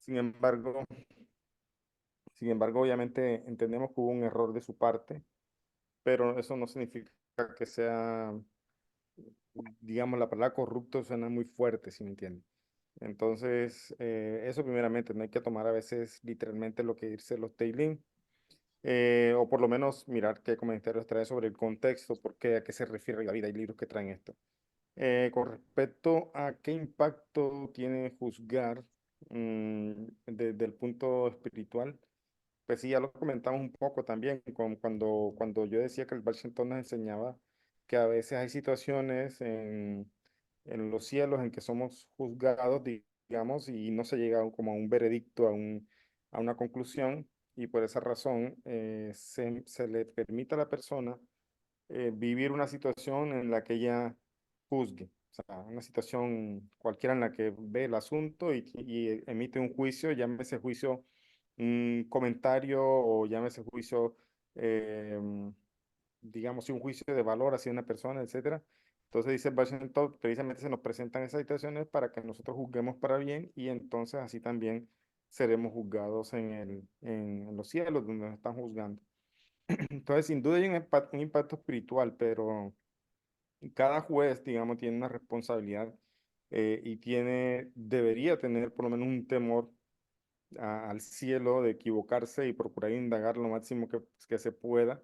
Sin embargo, obviamente entendemos que hubo un error de su parte, pero eso no significa que sea, digamos, la palabra corrupto suena muy fuerte, ¿si me entiendes? Entonces, eso primeramente, no hay que tomar a veces literalmente lo que dice los Tailin, o por lo menos mirar qué comentarios trae sobre el contexto, por qué, a qué se refiere la vida. Hay libros que traen esto. Con respecto a qué impacto tiene juzgar desde el punto espiritual, pues sí, ya lo comentamos un poco también cuando yo decía que el Washington nos enseñaba que a veces hay situaciones en los cielos en que somos juzgados, digamos, y no se llega como a un veredicto, a una conclusión, y por esa razón se le permite a la persona vivir una situación en la que ella juzgue, o sea, una situación cualquiera en la que ve el asunto y emite un juicio, llámese juicio un comentario o llámese juicio, eh, digamos, sí, un juicio de valor hacia una persona, etcétera. Entonces dice Washington, precisamente se nos presentan esas situaciones para que nosotros juzguemos para bien y entonces así también seremos juzgados en los cielos donde nos están juzgando. Entonces, sin duda hay un impacto espiritual, pero cada juez, digamos, tiene una responsabilidad y debería tener por lo menos un temor al cielo de equivocarse y procurar indagar lo máximo que se pueda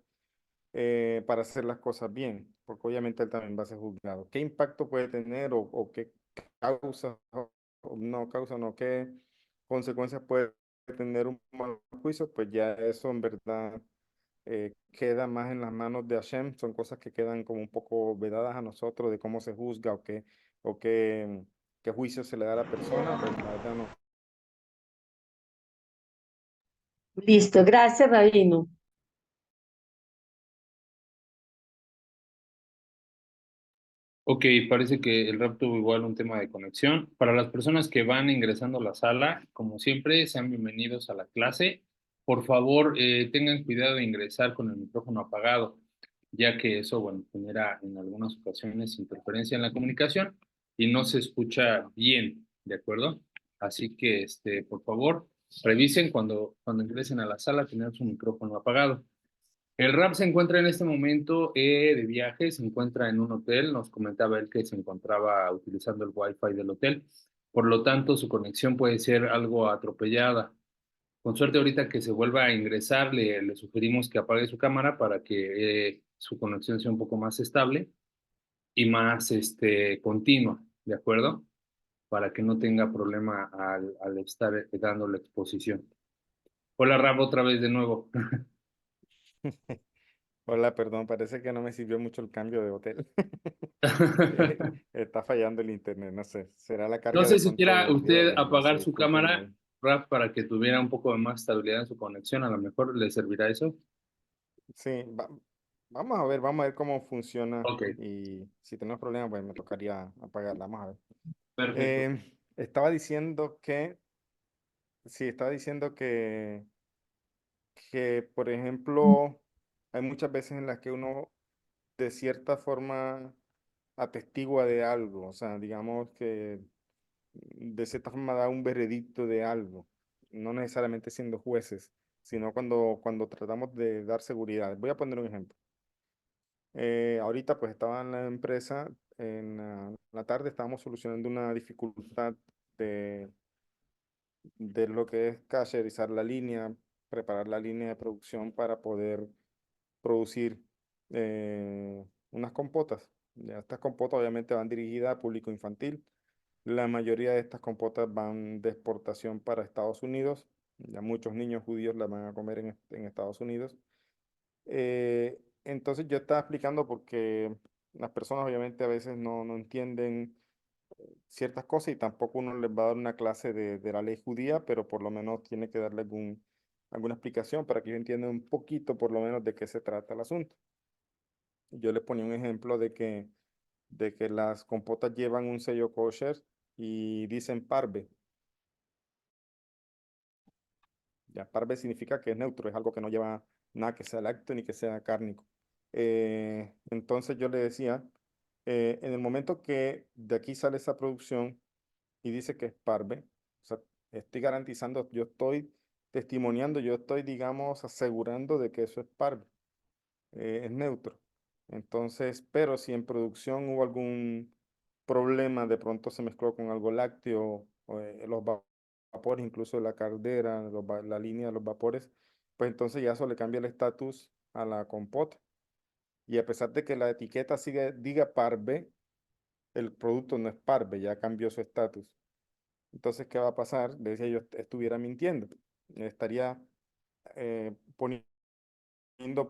para hacer las cosas bien, porque obviamente él también va a ser juzgado. ¿Qué impacto puede tener o qué causa, o no causa, no, qué consecuencias puede tener un mal juicio? Pues ya eso en verdad queda más en las manos de Hashem, son cosas que quedan como un poco vedadas a nosotros de cómo se juzga o qué juicio se le da a la persona, pues la verdad no. Listo, gracias, Rabino. Ok, parece que el rap tuvo igual un tema de conexión. Para las personas que van ingresando a la sala, como siempre, sean bienvenidos a la clase. Por favor, tengan cuidado de ingresar con el micrófono apagado, ya que eso, bueno, genera en algunas ocasiones interferencia en la comunicación y no se escucha bien, ¿de acuerdo? Así que, por favor, revisen cuando ingresen a la sala, tener su micrófono apagado. El Rap se encuentra en este momento de viaje, se encuentra en un hotel, nos comentaba él que se encontraba utilizando el Wi-Fi del hotel, por lo tanto su conexión puede ser algo atropellada. Con suerte ahorita que se vuelva a ingresar, le sugerimos que apague su cámara para que su conexión sea un poco más estable y más continua, ¿de acuerdo? Para que no tenga problema al estar dando la exposición. Hola Rap, otra vez de nuevo. Hola, perdón, parece que no me sirvió mucho el cambio de hotel. Está fallando el internet, no sé, será la No carga de sé si pronto quiera del día usted de hoy, no sé, apagar su discúlpenme cámara, ahí. Raf, para que tuviera un poco de más estabilidad en su conexión. A lo mejor le servirá eso. Sí, vamos a ver cómo funciona Ok, y si tenemos problemas, pues me tocaría apagarla, vamos a ver. perfecto. Estaba diciendo sí, estaba diciendo que, por ejemplo, hay muchas veces en las que uno de cierta forma atestigua de algo, o sea, digamos que de cierta forma da un veredicto de algo, no necesariamente siendo jueces, sino cuando tratamos de dar seguridad. Voy a poner un ejemplo. Ahorita pues estaba en la empresa, en la tarde estábamos solucionando una dificultad de, de lo que es cacherizar la línea, preparar la línea de producción para poder producir unas compotas. Ya, estas compotas obviamente van dirigidas a público infantil. La mayoría de estas compotas van de exportación para Estados Unidos. Ya muchos niños judíos las van a comer en Estados Unidos. Entonces yo estaba explicando porque las personas obviamente a veces no entienden ciertas cosas y tampoco uno les va a dar una clase de la ley judía, pero por lo menos tiene que darle alguna explicación para que ellos entiendan un poquito por lo menos de qué se trata el asunto. Yo les ponía un ejemplo de que las compotas llevan un sello kosher y dicen parve. Ya, parve significa que es neutro, es algo que no lleva nada que sea lácteo ni que sea cárnico. Entonces yo le decía, en el momento que de aquí sale esa producción y dice que es parve, o sea, estoy garantizando, yo estoy testimoniando, yo estoy, digamos, asegurando de que eso es parve, es neutro. Entonces, pero si en producción hubo algún problema, de pronto se mezcló con algo lácteo, o, vapores, incluso de la caldera, la línea de los vapores, pues entonces ya eso le cambia el estatus a la compota. Y a pesar de que la etiqueta diga parve, el producto no es parve, ya cambió su estatus. Entonces, ¿qué va a pasar? Decía yo estuviera mintiendo. Estaría poniendo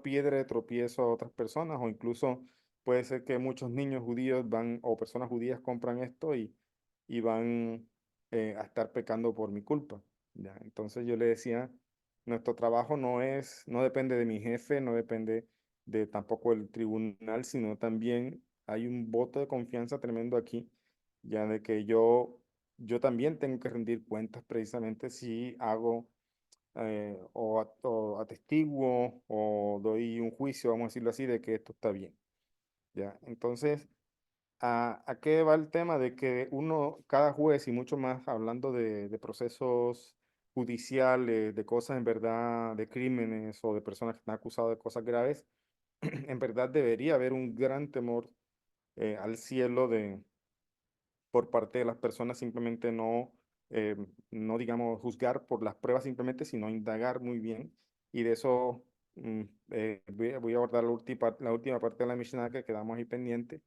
piedra de tropiezo a otras personas, o incluso puede ser que muchos niños judíos van o personas judías compran esto y van a estar pecando por mi culpa. ¿Ya? Entonces yo le decía, nuestro trabajo no depende de mi jefe, no depende de tampoco el tribunal, sino también hay un voto de confianza tremendo aquí, ya de que yo también tengo que rendir cuentas precisamente si hago o atestiguo o doy un juicio, vamos a decirlo así, de que esto está bien. ¿Ya? Entonces, ¿a qué va el tema de que cada juez y mucho más hablando de procesos judiciales, de cosas en verdad, de crímenes o de personas que están acusadas de cosas graves, en verdad debería haber un gran temor al cielo por parte de las personas, simplemente no digamos juzgar por las pruebas simplemente, sino indagar muy bien. Y de eso voy a abordar la última parte de la Mishnah que quedamos ahí pendiente.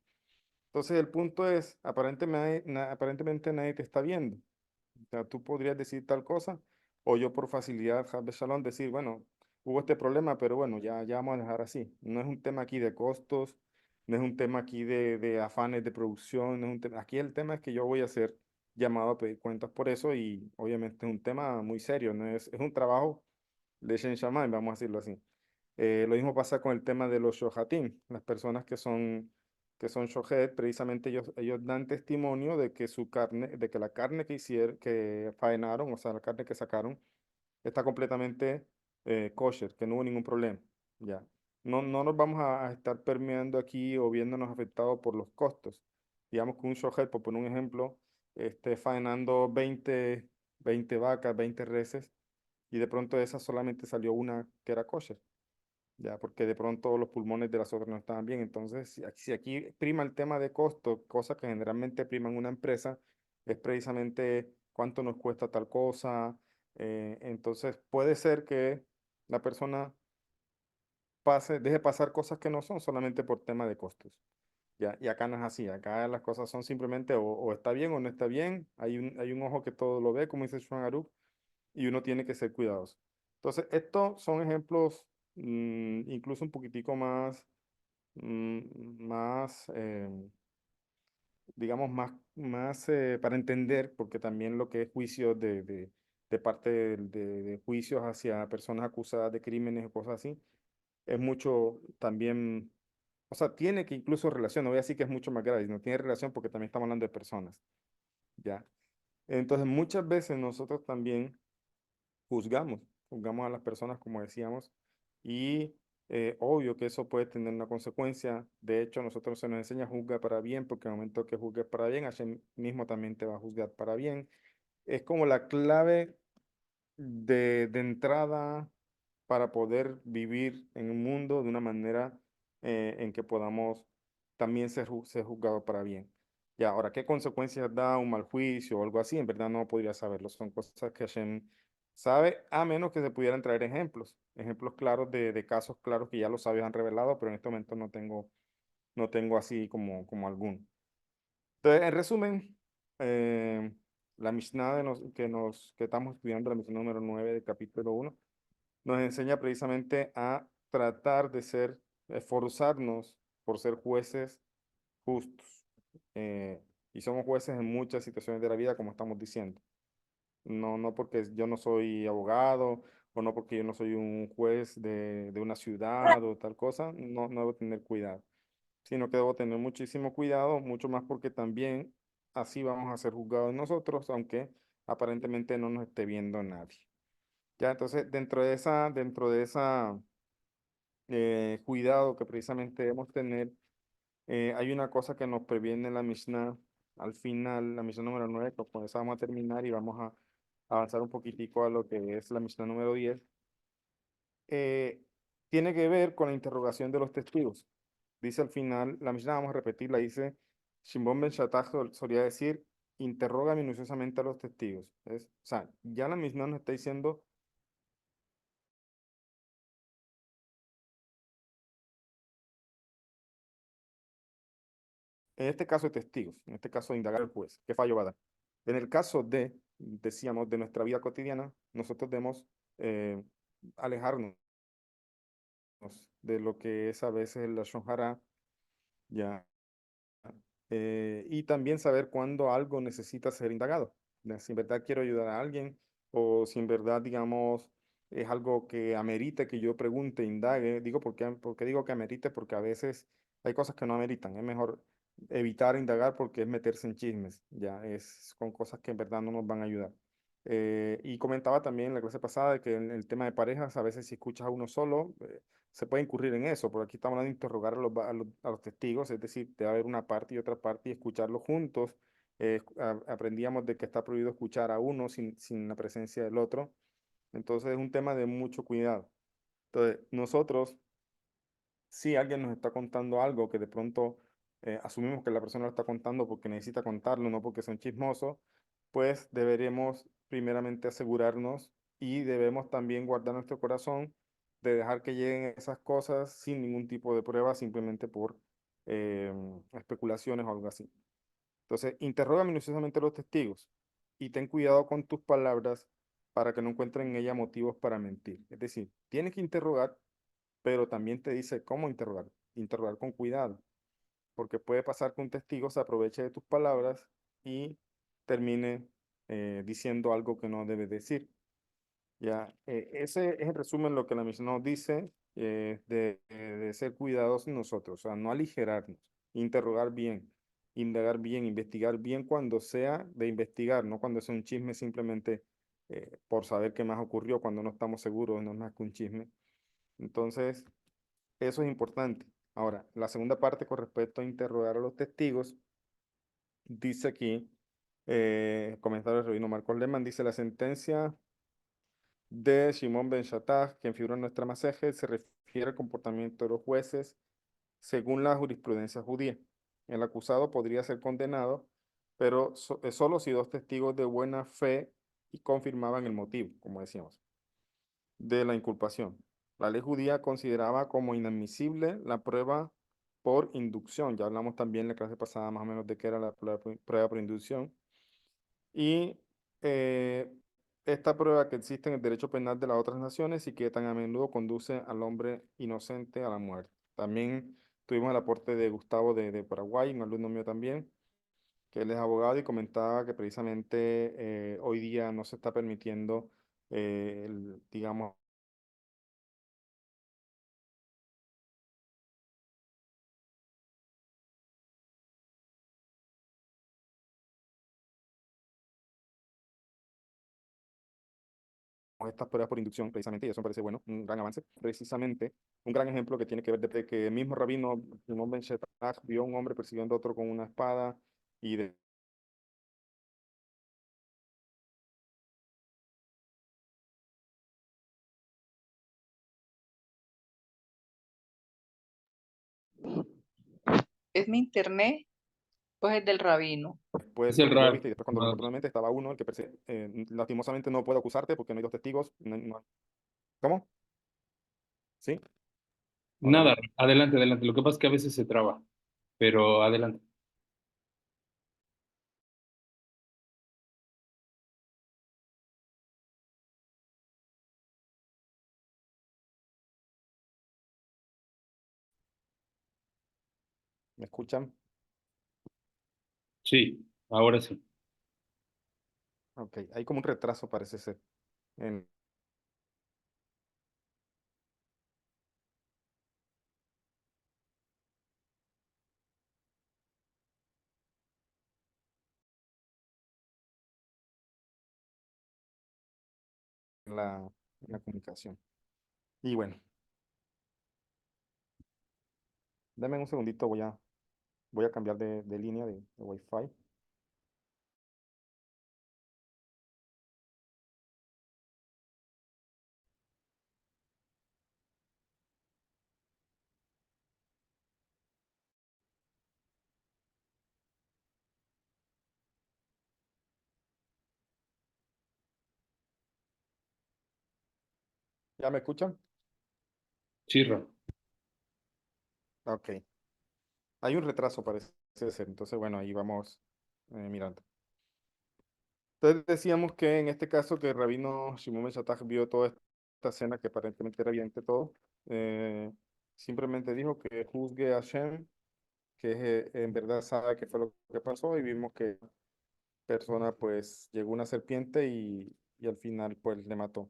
Entonces el punto es, aparentemente nadie te está viendo. O sea, tú podrías decir tal cosa, o yo por facilidad, Javbe Shalom, decir, bueno, hubo este problema, pero bueno, ya vamos a dejar así. No es un tema aquí de costos, no es un tema aquí de afanes de producción, no es un tema, aquí el tema es que yo voy a ser llamado a pedir cuentas por eso y obviamente es un tema muy serio, no es un trabajo de Shen Shammai, vamos a decirlo así. Lo mismo pasa con el tema de los shohatim, las personas que son shohet, precisamente ellos dan testimonio de que de que la carne que faenaron, o sea, la carne que sacaron, está completamente kosher, que no hubo ningún problema. Ya. No nos vamos a estar permeando aquí o viéndonos afectados por los costos. Digamos que un shohet, por poner un ejemplo, esté faenando 20 vacas, 20 reses, y de pronto de esas solamente salió una que era kosher, ya, porque de pronto los pulmones de las otras no estaban bien. Entonces, si aquí prima el tema de costo, cosa que generalmente prima en una empresa, es precisamente cuánto nos cuesta tal cosa. Entonces, puede ser que la persona deje pasar cosas que no son solamente por tema de costos. Ya, y acá no es así, acá las cosas son simplemente o está bien o no está bien, hay un ojo que todo lo ve, como dice Shuan Aruk, y uno tiene que ser cuidadoso. Entonces, estos son ejemplos incluso un poquitico más, digamos, más para entender, porque también lo que es juicios de parte de juicios hacia personas acusadas de crímenes o cosas así, es mucho también, o sea, tiene que incluso relación, no voy a decir que es mucho más grave, no tiene relación porque también estamos hablando de personas, ¿ya? Entonces, muchas veces nosotros también juzgamos a las personas, como decíamos, y obvio que eso puede tener una consecuencia. De hecho, a nosotros se nos enseña juzgar para bien, porque en el momento que juzgues para bien, Hashem mismo también te va a juzgar para bien. Es como la clave de entrada para poder vivir en un mundo de una manera en que podamos también ser juzgados para bien. Ya, ahora, ¿qué consecuencias da un mal juicio o algo así? En verdad no podría saberlo. Son cosas que Hashem sabe, a menos que se pudieran traer ejemplos claros de casos claros que ya los sabios han revelado, pero en este momento no tengo así como alguno. Entonces, en resumen, la Mishnah que estamos estudiando, la Mishnah número 9 del capítulo 1, nos enseña precisamente a tratar de esforzarnos por ser jueces justos. Y somos jueces en muchas situaciones de la vida, como estamos diciendo. No porque yo no soy abogado o no porque yo no soy un juez de una ciudad o tal cosa, no debo tener cuidado, sino que debo tener muchísimo cuidado, mucho más porque también así vamos a ser juzgados nosotros, aunque aparentemente no nos esté viendo nadie. Ya, entonces, dentro de esa cuidado que precisamente debemos tener, hay una cosa que nos previene la Mishnah al final, la Mishnah número 9, con esa vamos a terminar y vamos avanzar un poquitico a lo que es la Mishnah número 10, eh, tiene que ver con la interrogación de los testigos. Dice al final, la Mishnah, vamos a repetirla, dice, Shimon ben Shattach solía decir, interroga minuciosamente a los testigos. O sea, ya la Mishnah nos está diciendo, en este caso de testigos, en este caso de indagar al juez, ¿qué fallo va a dar? En el caso de, decíamos, de nuestra vida cotidiana, nosotros debemos eh, alejarnos de lo que es a veces el Lashon Hara, ya. Y también saber cuándo algo necesita ser indagado. Si en verdad quiero ayudar a alguien o si en verdad, digamos, es algo que amerite que yo pregunte, indague. Digo, ¿por qué digo que amerite? Porque a veces hay cosas que no ameritan. Es mejor evitar indagar porque es meterse en chismes. Ya es con cosas que en verdad no nos van a ayudar. Y comentaba también en la clase pasada de que en el tema de parejas, a veces si escuchas a uno solo, se puede incurrir en eso, porque aquí estamos hablando de interrogar a los testigos, es decir, debe haber una parte y otra parte y escucharlos juntos. Aprendíamos de que está prohibido escuchar a uno sin la presencia del otro. Entonces es un tema de mucho cuidado. Entonces, nosotros, si alguien nos está contando algo que de pronto asumimos que la persona lo está contando porque necesita contarlo, no porque son chismosos, pues deberemos primeramente asegurarnos y debemos también guardar nuestro corazón de dejar que lleguen esas cosas sin ningún tipo de prueba, simplemente por eh, especulaciones o algo así. Entonces, interroga minuciosamente a los testigos y ten cuidado con tus palabras para que no encuentren en ella motivos para mentir. Es decir, tienes que interrogar, pero también te dice cómo interrogar. Interrogar con cuidado, porque puede pasar que un testigo se aproveche de tus palabras y termine diciendo algo que no debe decir. Ya, ese es en resumen lo que la misión nos dice de ser cuidadosos nosotros, o sea, no aligerarnos, interrogar bien, indagar bien, investigar bien cuando sea de investigar, no cuando sea un chisme simplemente por saber qué más ocurrió, cuando no estamos seguros, no es más que un chisme. Entonces, eso es importante. Ahora, la segunda parte con respecto a interrogar a los testigos, dice aquí, comentario del rabino Marcos Lehmann, dice la sentencia de Shimon ben Shattach, que figura en nuestra maseje, se refiere al comportamiento de los jueces según la jurisprudencia judía. El acusado podría ser condenado, pero solo si dos testigos de buena fe y confirmaban el motivo, como decíamos, de la inculpación. La ley judía consideraba como inadmisible la prueba por inducción. Ya hablamos también en la clase pasada más o menos de qué era la prueba por inducción. Y eh, esta prueba que existe en el derecho penal de las otras naciones y que tan a menudo conduce al hombre inocente a la muerte. También tuvimos el aporte de Gustavo de Paraguay, un alumno mío también, que él es abogado y comentaba que precisamente hoy día no se está permitiendo, digamos, estas pruebas por inducción, precisamente, y eso me parece bueno, un gran avance. Precisamente, un gran ejemplo que tiene que ver desde que el mismo rabino, Shimon ben Shattach, vio a un hombre persiguiendo a otro con una espada y ¿Es mi internet? Pues es del rabino. Es después el lo vio, RAR. ¿viste? Y después cuando lo encontró nuevamente estaba uno, el que lastimosamente no puede acusarte porque no hay dos testigos. ¿Cómo? ¿Sí? Hola, Nada, hola. adelante, adelante. Lo que pasa es que a veces se traba, pero adelante. ¿Me escuchan? Sí, ahora sí. Ok, hay como un retraso parece ser en la comunicación. Y bueno, dame un segundito, voy a cambiar de línea de Wi-Fi. ¿Ya me escuchan? Sí, Rab. Ok. Hay un retraso, parece ser. Entonces, bueno, ahí vamos mirando. Entonces decíamos que en este caso que el rabino Shimon Ben Shattach vio toda esta escena que aparentemente era evidente todo, eh, simplemente dijo que juzgue a Hashem, que en verdad sabe qué fue lo que pasó y vimos que la persona pues llegó una serpiente y al final pues le mató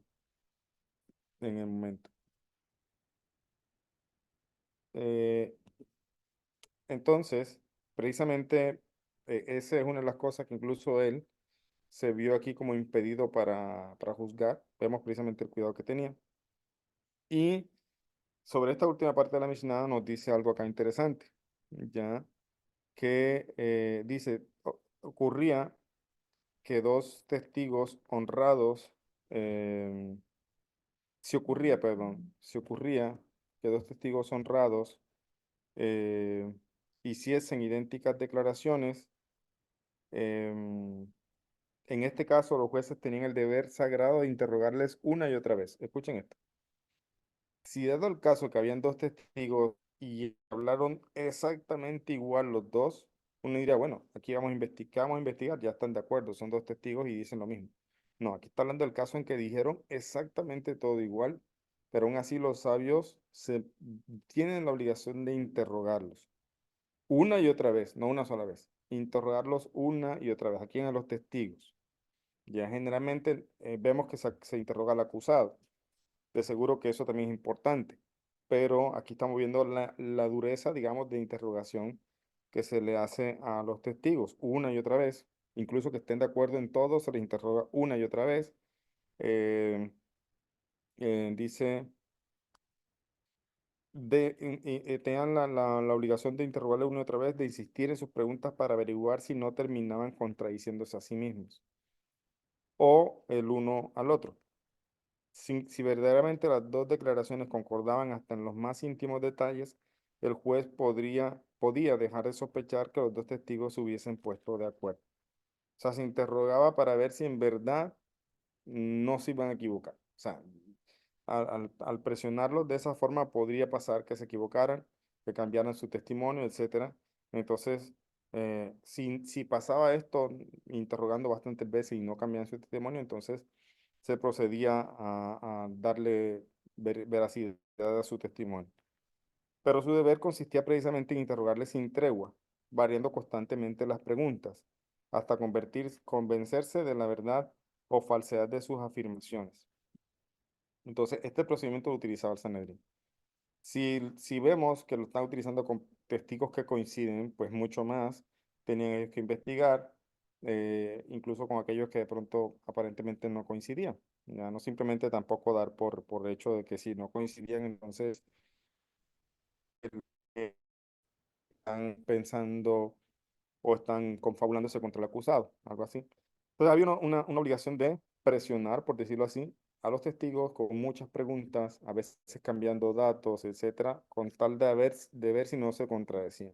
en el momento. Eh, entonces, precisamente esa es una de las cosas que incluso él se vio aquí como impedido para juzgar. Vemos precisamente el cuidado que tenía. Y sobre esta última parte de la Mishnah nos dice algo acá interesante, ya que dice, ocurría que dos testigos honrados, si ocurría, perdón, si ocurría que dos testigos honrados eh, hiciesen idénticas declaraciones, en este caso los jueces tenían el deber sagrado de interrogarles una y otra vez. Escuchen esto. Si dado el caso que habían dos testigos y hablaron exactamente igual los dos, uno diría, bueno, aquí vamos a investigar, ya están de acuerdo, son dos testigos y dicen lo mismo. No, aquí está hablando del caso en que dijeron exactamente todo igual, pero aún así los sabios tienen la obligación de interrogarlos una y otra vez, no una sola vez, interrogarlos una y otra vez. ¿A quién? A los testigos. Ya generalmente vemos que se interroga al acusado. De seguro que eso también es importante, pero aquí estamos viendo la dureza, digamos, de interrogación que se le hace a los testigos una y otra vez, incluso que estén de acuerdo en todo, se les interroga una y otra vez. Eh, dice, tenían la obligación de interrogarle una y otra vez, de insistir en sus preguntas para averiguar si no terminaban contradiciéndose a sí mismos o el uno al otro. Si verdaderamente las dos declaraciones concordaban hasta en los más íntimos detalles, el juez podía dejar de sospechar que los dos testigos se hubiesen puesto de acuerdo. O sea, se interrogaba para ver si en verdad no se iban a equivocar. O sea, al presionarlos de esa forma podría pasar que se equivocaran, que cambiaran su testimonio, etcétera. Entonces, si pasaba esto, interrogando bastantes veces y no cambiaban su testimonio, entonces se procedía a darle veracidad a su testimonio. Pero su deber consistía precisamente en interrogarle sin tregua, variando constantemente las preguntas, hasta convencerse de la verdad o falsedad de sus afirmaciones. Entonces, este procedimiento lo utilizaba el Sanedrín. Si vemos que lo están utilizando con testigos que coinciden, pues mucho más tenían ellos que investigar, incluso con aquellos que de pronto aparentemente no coincidían. Ya no simplemente tampoco dar por hecho de que si no coincidían, entonces eh, están pensando o están confabulándose contra el acusado, algo así. Entonces había una obligación de presionar, por decirlo así, a los testigos con muchas preguntas, a veces cambiando datos, etcétera, con tal de ver si no se contradecían.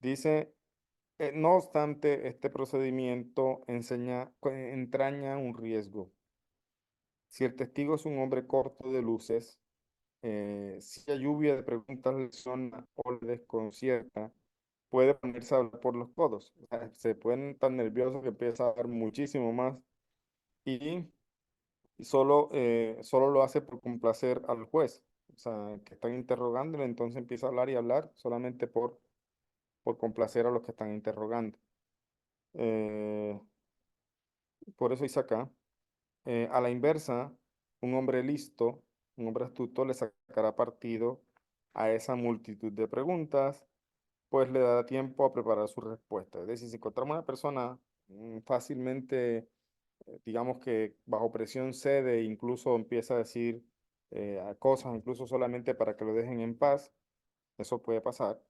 Dice, no obstante, este procedimiento entraña un riesgo. Si el testigo es un hombre corto de luces, si la lluvia de preguntas le suena o le desconcierta, puede ponerse a hablar por los codos. O sea, se ponen tan nerviosos que empieza a hablar muchísimo más y solo lo hace por complacer al juez. O sea, que están interrogándole, entonces empieza a hablar y hablar solamente por complacer a los que están interrogando. Eh, por eso dice acá, a la inversa, un hombre listo, un hombre astuto le sacará partido a esa multitud de preguntas, pues le dará tiempo a preparar su respuesta. Es decir, si encontramos una persona fácilmente, digamos que bajo presión cede e incluso empieza a decir cosas, incluso solamente para que lo dejen en paz, eso puede pasar.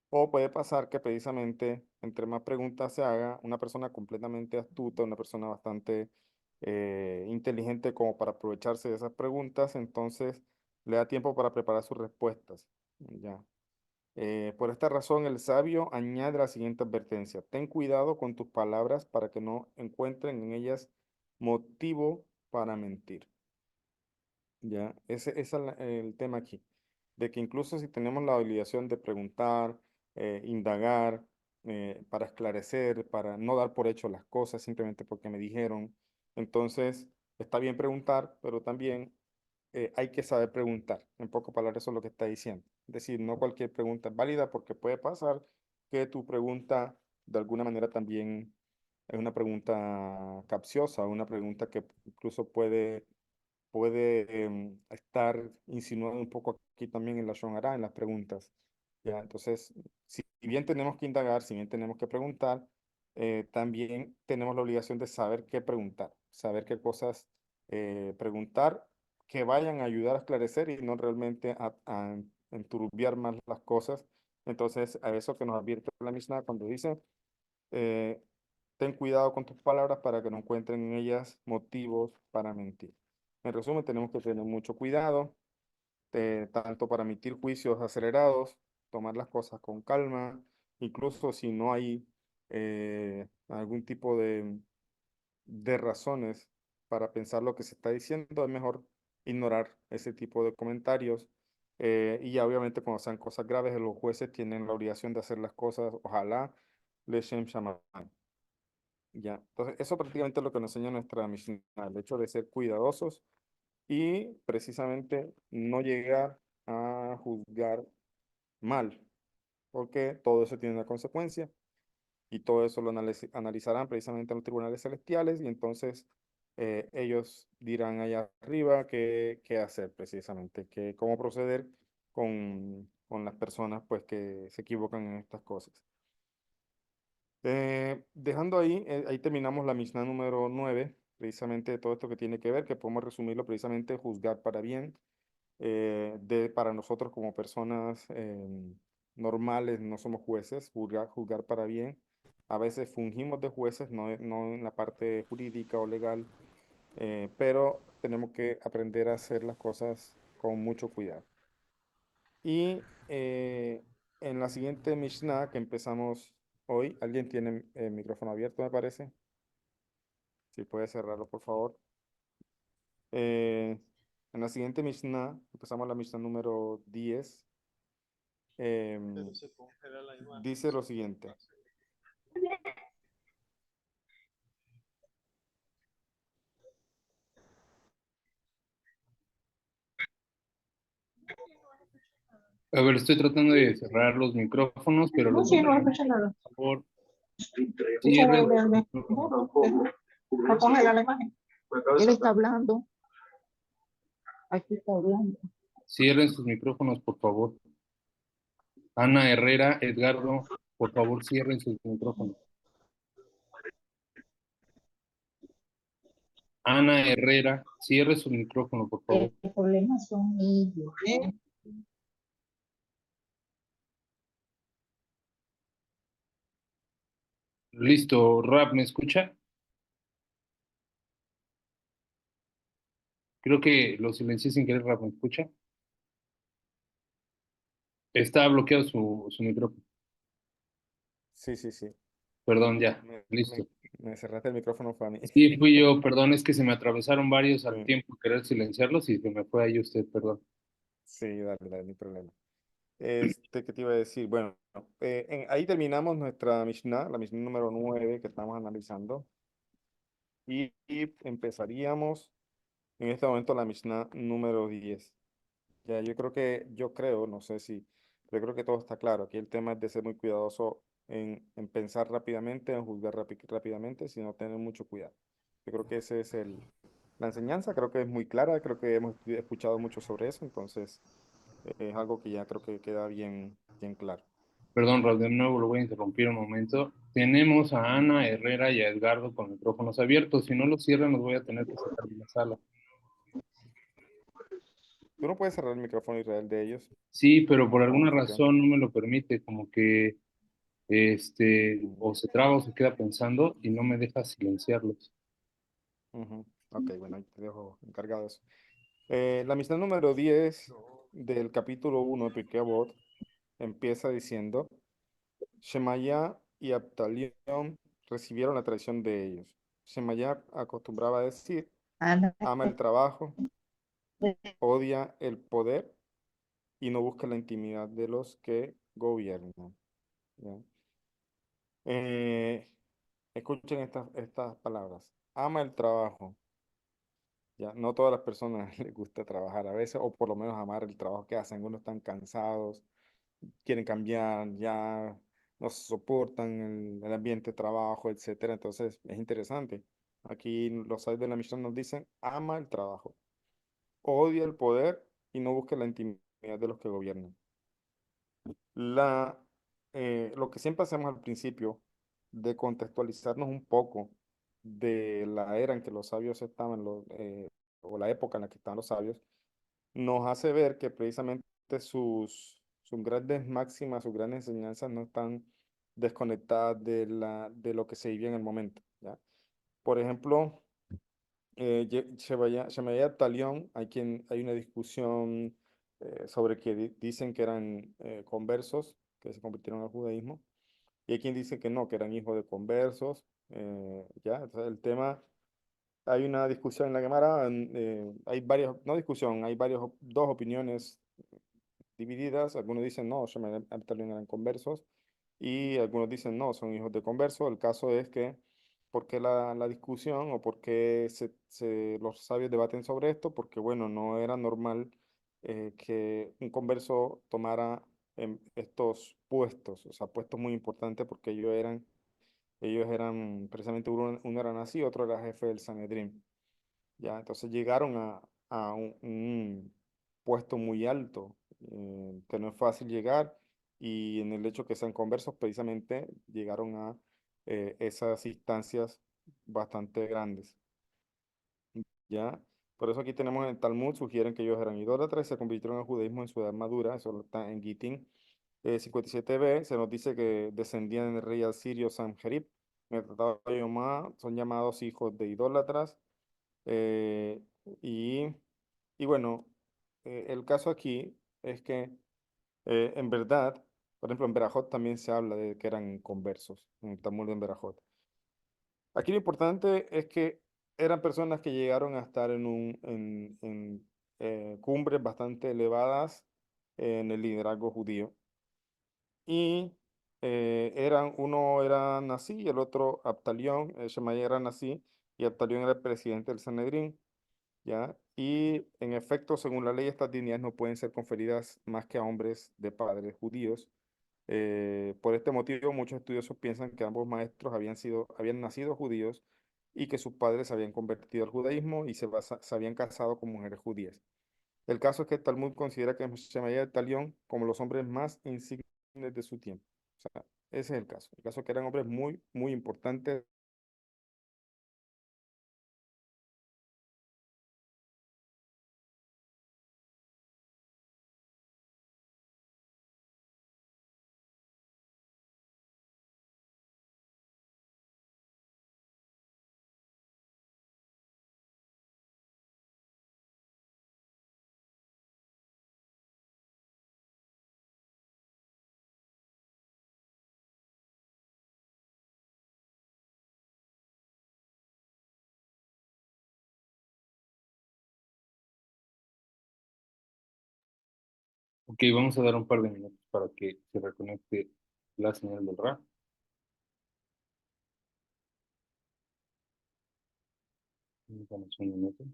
O puede pasar que precisamente entre más preguntas se haga, una persona completamente astuta, una persona bastante inteligente como para aprovecharse de esas preguntas, entonces le da tiempo para preparar sus respuestas. Ya. Por esta razón, el sabio añade la siguiente advertencia: ten cuidado con tus palabras para que no encuentren en ellas motivo para mentir. Ya, ese es el tema aquí, de que incluso si tenemos la obligación de preguntar, indagar, para esclarecer, para no dar por hecho las cosas simplemente porque me dijeron, entonces está bien preguntar, pero también hay que saber preguntar. En pocas palabras, eso es lo que está diciendo. Es decir, no cualquier pregunta es válida porque puede pasar que tu pregunta de alguna manera también es una pregunta capciosa, una pregunta que incluso puede estar insinuando un poco aquí también en la Shonara, en las preguntas. ¿Ya? Entonces, si bien tenemos que indagar, si bien tenemos que preguntar, también tenemos la obligación de saber qué preguntar, saber qué cosas preguntar que vayan a ayudar a esclarecer y no realmente a enturbiar más las cosas. Entonces, a eso que nos advierte la Mishnah cuando dice, eh, ten cuidado con tus palabras para que no encuentren en ellas motivos para mentir. En resumen, tenemos que tener mucho cuidado, tanto para emitir juicios acelerados, tomar las cosas con calma, incluso si no hay algún tipo de razones para pensar lo que se está diciendo, es mejor ignorar ese tipo de comentarios. Y ya obviamente cuando sean cosas graves, los jueces tienen la obligación de hacer las cosas, ojalá, leshem shamayim. Ya, entonces eso prácticamente es lo que nos enseña nuestra Mishnah, el hecho de ser cuidadosos y precisamente no llegar a juzgar mal, porque todo eso tiene una consecuencia y todo eso lo analizarán precisamente en los tribunales celestiales y entonces ellos dirán allá arriba qué hacer precisamente, cómo proceder con las personas pues que se equivocan en estas cosas. Dejando ahí, ahí terminamos la Mishnah número 9 precisamente de todo esto que tiene que ver, que podemos resumirlo precisamente juzgar para bien, para nosotros como personas normales, no somos jueces, juzgar para bien. A veces fungimos de jueces, no en la parte jurídica o legal, pero tenemos que aprender a hacer las cosas con mucho cuidado. Y en la siguiente Mishnah que empezamos hoy, ¿alguien tiene el micrófono abierto, me parece? Si puede cerrarlo, por favor. Eh, en la siguiente Mishnah, empezamos la Mishnah número 10. Dice lo siguiente. A ver, estoy tratando de cerrar los micrófonos, pero No, les sí, voy a no pedir, escucha nada. por favor, Escucha cierren sus de micrófonos. a congelar la imagen. Él está hablando. Aquí está hablando. Cierren sus micrófonos, por favor. Ana Herrera, Edgardo, por favor, cierren sus micrófonos. Ana Herrera, cierre su micrófono, por favor. El problema son ellos. Listo, Rap, ¿me escucha? Creo que lo silencié sin querer, Rap, ¿me escucha? Está bloqueado su micrófono. Sí, sí, sí. Perdón, ya, Me, listo. me- me cerraste el micrófono, Fanny. Sí, fui yo, perdón, es que se me atravesaron varios al Sí, tiempo querer silenciarlos y se me fue ahí usted, perdón. sí, dale, dale, no hay problema. ¿Qué te iba a decir? Bueno, ahí terminamos nuestra Mishnah, la Mishnah número 9 que estamos analizando. Y empezaríamos en este momento la Mishnah número 10. Ya, yo creo, no sé si, yo creo que todo está claro. Aquí el tema es de ser muy cuidadoso en pensar rápidamente, en juzgar rápidamente, sino tener mucho cuidado. Yo creo que ese es la enseñanza, creo que es muy clara, creo que hemos escuchado mucho sobre eso, entonces es algo que ya creo que queda bien, bien claro. Perdón, Raúl, de nuevo lo voy a interrumpir un momento. Tenemos a Ana Herrera y a Edgardo con micrófonos abiertos. Si no los cierran, los voy a tener que sacar de la sala. Tú no puedes cerrar el micrófono Israel de ellos Sí, pero por como alguna anfitrión. razón no me lo permite, como que o se traba o se queda pensando y no me deja silenciarlos. Ujú. Ok, bueno, ahí te dejo encargado de eso. La Mishnah número 10 del capítulo 1 de Pirkei Avot empieza diciendo, Shemaya y Abtalión recibieron la tradición de ellos. Shemaya acostumbraba a decir, Ana, ama el trabajo, odia el poder y no busca la intimidad de los que gobiernan. ¿Ya? Eh, Escuchen estas palabras. Ama el trabajo. Ya, no todas las personas les gusta trabajar a veces, o por lo menos amar el trabajo que hacen. Algunos están cansados, quieren cambiar, ya no soportan el ambiente de trabajo, etcétera. Entonces, es interesante. Aquí los sabios de la Mishnah nos dicen, ama el trabajo, odia el poder y no busca la intimidad de los que gobiernan. La, lo que siempre hacemos al principio, de contextualizarnos un poco de la era en que los sabios estaban, o la época en la que estaban los sabios, nos hace ver que precisamente sus grandes máximas, sus grandes enseñanzas no están desconectadas de lo que se vivía en el momento, ¿ya? Por ejemplo, Shemaya Talión, hay una discusión sobre que dicen que eran conversos, que se convirtieron al judaísmo, y hay quien dice que no, que eran hijos de conversos, ya, o sea, el tema, hay una discusión en la Gemara, hay varias, no discusión, hay dos opiniones divididas. Algunos dicen no, Shemaya y Abtalón eran conversos y algunos dicen no, son hijos de conversos. El caso es que, ¿por qué la discusión o por qué los sabios debaten sobre esto? Porque, bueno, no era normal que un converso tomara estos puestos, o sea, puestos muy importantes porque ellos eran precisamente uno era nazi, otro era jefe del Sanedrín. Ya, entonces llegaron a un puesto muy alto, que no es fácil llegar, y en el hecho que sean conversos, precisamente llegaron a esas instancias bastante grandes. ¿Ya? Por eso aquí tenemos en el Talmud, sugieren que ellos eran idólatras y se convirtieron al judaísmo en su edad madura, eso está en Gitín 57b, se nos dice que descendían del rey asirio Sanherib. En el Tratado de Yomá son llamados hijos de idólatras. eh, y, y bueno, el caso aquí es que en verdad, por ejemplo, en Berajot también se habla de que eran conversos, en el Talmud en Berajot. Aquí lo importante es que eran personas que llegaron a estar en cumbres bastante elevadas en el liderazgo judío. Y uno era Nasí y el otro Abtalión. Shemaya era Nasí y Abtalión era el presidente del Sanedrín. ¿Ya? Y en efecto, según la ley, estas dignidades no pueden ser conferidas más que a hombres de padres judíos. Por este motivo, muchos estudiosos piensan que ambos maestros habían nacido judíos y que sus padres se habían convertido al judaísmo y se habían casado con mujeres judías. El caso es que el Talmud considera que Shemaya y Talión como los hombres más insignes de su tiempo. O sea, ese es el caso. El caso es que eran hombres muy, muy importantes. Ok, vamos a dar un par de minutos para que se reconecte la señal del RAP. Damos un minuto.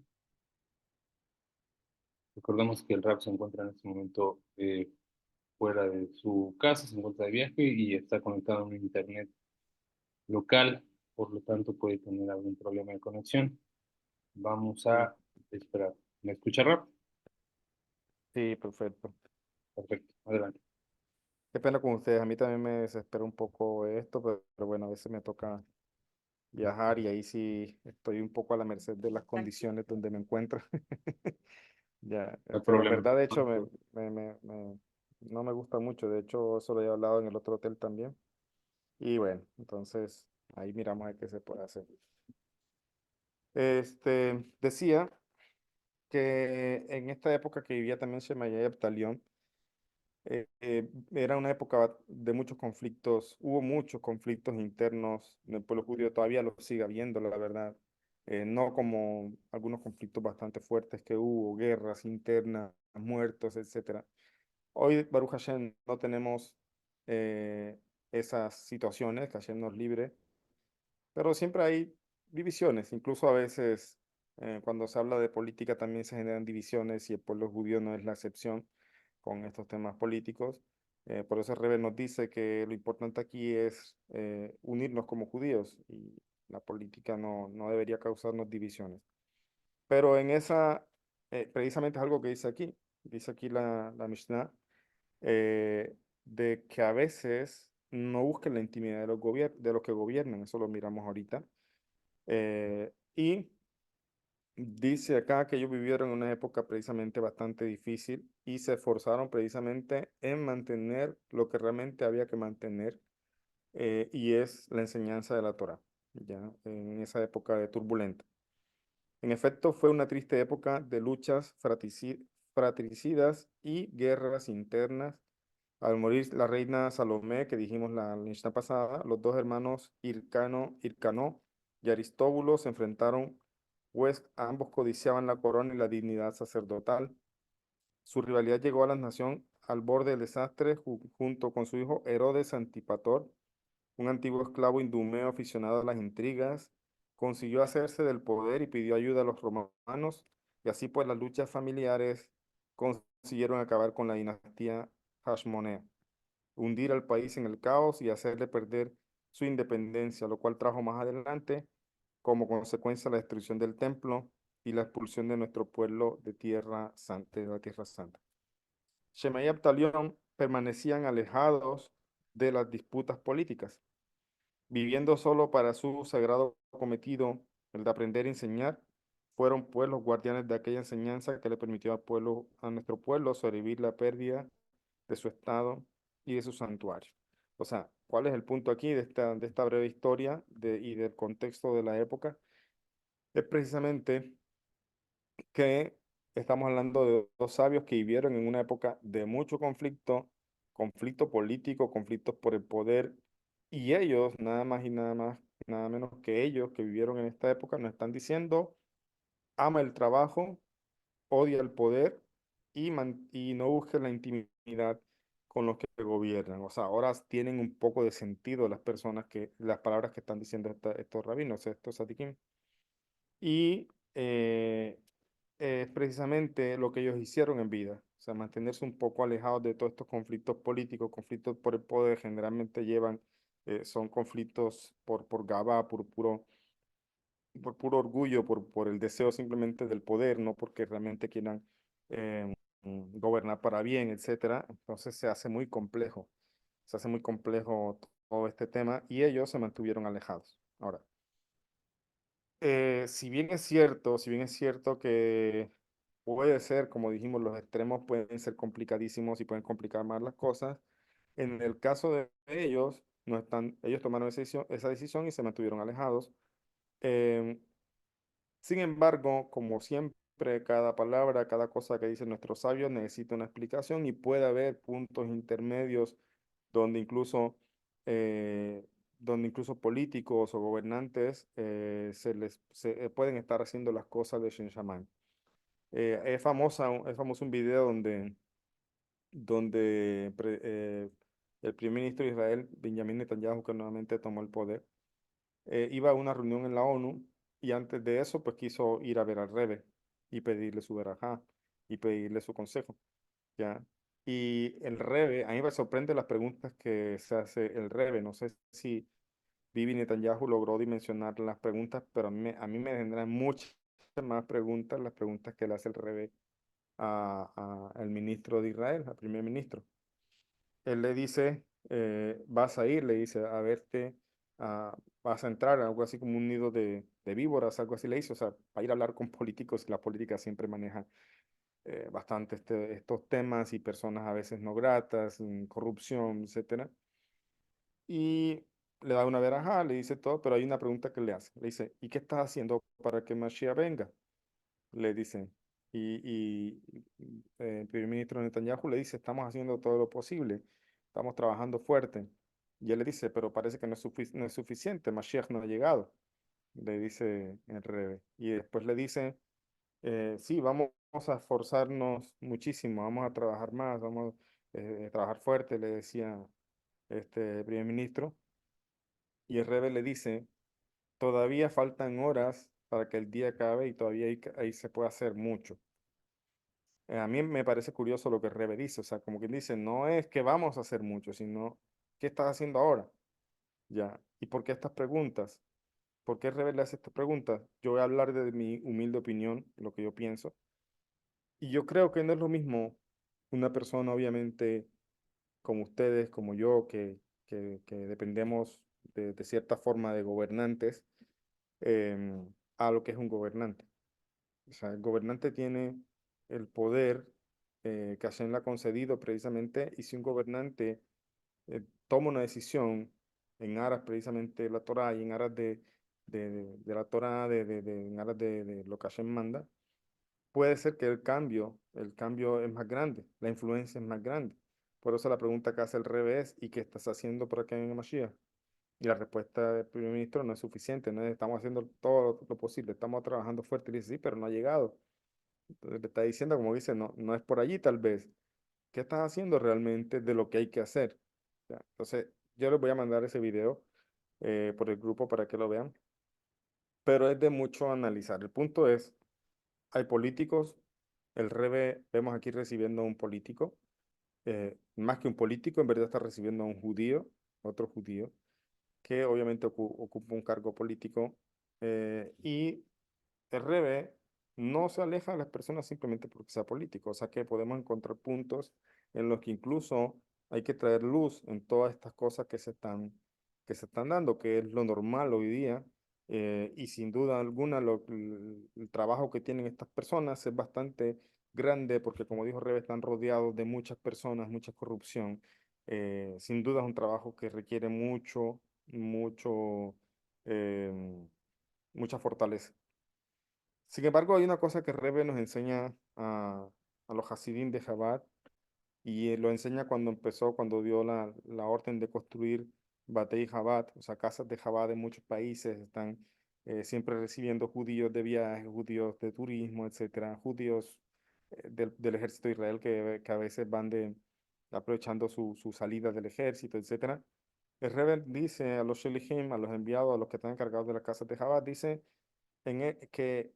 Recordemos que el RAP se encuentra en este momento fuera de su casa, se encuentra de viaje y está conectado a un internet local, por lo tanto puede tener algún problema de conexión. Vamos Sí, a esperar. ¿Me escucha RAP? sí, perfecto. Perfecto, adelante. Qué pena con ustedes. A mí también me desespera un poco esto, pero bueno, a veces me toca viajar y ahí sí estoy un poco a la merced de las condiciones donde me encuentro. Ya, No hay pero en problema. verdad, de hecho, no me gusta mucho. De hecho, eso lo he hablado en el otro hotel también. Y bueno, entonces ahí miramos a ver qué se puede hacer. Decía que en esta época que vivía también Shemaya y Abtalión, era una época de muchos conflictos, hubo muchos conflictos internos en el pueblo judío, todavía lo sigue habiendo, la verdad. no como algunos conflictos bastante fuertes que hubo, guerras internas, muertos, etcétera. Hoy, Baruch Hashem, no tenemos esas situaciones, que Hashem nos libre, pero siempre hay divisiones, incluso a veces cuando se habla de política también se generan divisiones y el pueblo judío no es la excepción con estos temas políticos. Por eso el Rebbe nos dice que lo importante aquí es unirnos como judíos y la política no debería causarnos divisiones. Pero en esa, precisamente es algo que dice aquí la Mishnah, de que a veces no busquen la intimidad de de los que gobiernan, eso lo miramos ahorita. Y dice acá que ellos vivieron en una época precisamente bastante difícil y se esforzaron precisamente en mantener lo que realmente había que mantener, y es la enseñanza de la Torá, ya en esa época de turbulenta. En efecto, fue una triste época de luchas fratricidas y guerras internas. Al morir la reina Salomé, que dijimos la Mishnah pasada, los dos hermanos Hircano y Aristóbulo se enfrentaron, pues ambos codiciaban la corona y la dignidad sacerdotal. Su rivalidad llegó a la nación al borde del desastre junto con su hijo Herodes Antipator, un antiguo esclavo indumeo aficionado a las intrigas. Consiguió hacerse del poder y pidió ayuda a los romanos, y así pues las luchas familiares consiguieron acabar con la dinastía Hashmonea, hundir al país en el caos y hacerle perder su independencia, lo cual trajo más adelante como consecuencia la destrucción del templo y la expulsión de nuestro pueblo de la Tierra Santa. Shemai y Abtalión permanecían alejados de las disputas políticas, viviendo solo para su sagrado cometido, el de aprender y enseñar. Fueron pues los guardianes de aquella enseñanza que le permitió a nuestro pueblo sobrevivir la pérdida de su estado y de su santuario. O sea, ¿cuál es el punto aquí de esta breve historia y del contexto de la época? Es precisamente que estamos hablando de dos sabios que vivieron en una época de mucho conflicto, conflicto político, conflictos por el poder, y ellos, nada más y nada más, nada menos que ellos que vivieron en esta época, nos están diciendo, ama el trabajo, odia el poder y no busque la intimidad con los que gobiernan. O sea, ahora tienen un poco de sentido las palabras que están diciendo estos rabinos, estos sadiquim. Y es precisamente lo que ellos hicieron en vida. O sea, mantenerse un poco alejados de todos estos conflictos políticos, conflictos por el poder, generalmente son conflictos por gabá, por puro orgullo, por el deseo simplemente del poder, no porque realmente quieran gobernar para bien, etcétera. Entonces se hace muy complejo todo este tema y ellos se mantuvieron alejados. Ahora, si bien es cierto que puede ser, como dijimos, los extremos pueden ser complicadísimos y pueden complicar más las cosas, en el caso de ellos, no están, ellos tomaron esa decisión y se mantuvieron alejados. Em, Sin embargo, como siempre, cada palabra, cada cosa que dicen nuestros sabios necesita una explicación y puede haber puntos intermedios donde incluso, eh, donde incluso políticos o gobernantes pueden estar haciendo las cosas de Shin Shaman. Es famoso un video donde el primer ministro de Israel, Benjamin Netanyahu, que nuevamente tomó el poder, iba a una reunión en la ONU y antes de eso, pues quiso ir a ver al Rebbe y pedirle su verajá y pedirle su consejo, ¿ya? Y el Rebbe, a mí me sorprende las preguntas que se hace el Rebbe. No sé si Bibi Netanyahu logró dimensionar las preguntas, pero a mí me tendrán muchas más preguntas, las preguntas que le hace el Rebbe al ministro de Israel, al primer ministro. Él le dice, vas a ir, le dice, a verte, vas a entrar, algo así como un nido de víboras, algo así le dice, o sea, para ir a hablar con políticos, y la política siempre maneja bastante estos temas y personas a veces no gratas, corrupción, etcétera. Y le da una verajá, le dice todo, pero hay una pregunta que le hace. Le dice, ¿y qué estás haciendo para que Mashiach venga? Le dice. El primer ministro Netanyahu le dice, estamos haciendo todo lo posible, estamos trabajando fuerte. Y él le dice, pero parece que no es suficiente, Mashiach no ha llegado. le dice el Rebe. Y después le dice, sí, vamos a esforzarnos muchísimo, vamos a trabajar más, vamos a trabajar fuerte, le decía este primer ministro. Y el Rebe le dice, todavía faltan horas para que el día acabe y todavía ahí se puede hacer mucho. A mí me parece curioso lo que el Rebe dice, o sea, como quien dice, no es que vamos a hacer mucho, sino, ¿qué estás haciendo ahora? Ya. ¿Y por qué estas preguntas? ¿Por qué el Rebe le hace estas preguntas? Yo voy a hablar de mi humilde opinión, lo que yo pienso. Y yo creo que no es lo mismo una persona, obviamente, como ustedes, como yo, que dependemos de cierta forma de gobernantes, a lo que es un gobernante. O sea, el gobernante tiene el poder que Hashem le ha concedido precisamente, y si un gobernante toma una decisión en aras precisamente de la Torah y en aras de la Torah, en aras de lo que Hashem manda, puede ser que el cambio es más grande, la influencia es más grande. Por eso la pregunta que hace el revés, ¿y qué estás haciendo por acá en el Mashiach? Y la respuesta del primer ministro no es suficiente, no es, estamos haciendo todo lo posible, estamos trabajando fuerte. Y dice, sí, pero no ha llegado. Entonces le está diciendo, como dice, no, no es por allí tal vez. ¿Qué estás haciendo realmente de lo que hay que hacer? Ya, entonces, yo les voy a mandar ese video por el grupo para que lo vean, pero es de mucho analizar. El punto es, hay políticos, el Rebe, vemos aquí recibiendo a un político, más que un político, en verdad está recibiendo a un judío, otro judío, que obviamente ocupa un cargo político, y el Rebe no se aleja de las personas simplemente porque sea político, o sea que podemos encontrar puntos en los que incluso hay que traer luz en todas estas cosas que se están dando, que es lo normal hoy día, y sin duda alguna el trabajo que tienen estas personas es bastante grande porque como dijo Rebe, están rodeados de muchas personas, mucha corrupción. Sin duda es un trabajo que requiere mucho, em, mucha fortaleza. Sin embargo, hay una cosa que Rebe nos enseña a los Hasidim de Chabad, y lo enseña cuando empezó, cuando dio la orden de construir Batei Chabad, o sea, casas de Chabad en muchos países, están siempre recibiendo judíos de viaje, judíos de turismo, etcétera, judíos del ejército de Israel que a veces van aprovechando su salida del ejército, etcétera. El Rebbe dice a los Shelihim, a los enviados, a los que están encargados de las casas de Chabad, dice que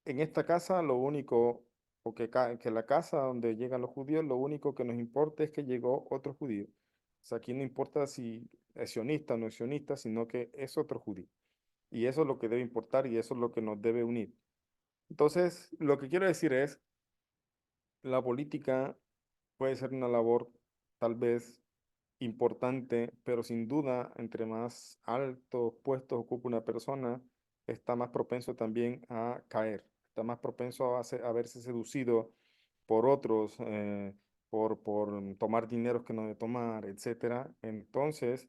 en esta casa lo único, o que la casa donde llegan los judíos, lo único que nos importa es que llegó otro judío. O sea, aquí no importa si es sionista o no es sionista, sino que es otro judío. Y eso es lo que debe importar y eso es lo que nos debe unir. Entonces, lo que quiero decir es, la política puede ser una labor tal vez importante, pero sin duda, entre más altos puestos ocupa una persona, está más propenso también a caer, está más propenso a verse seducido por otros, por tomar dineros que no debe tomar, etcétera. Entonces,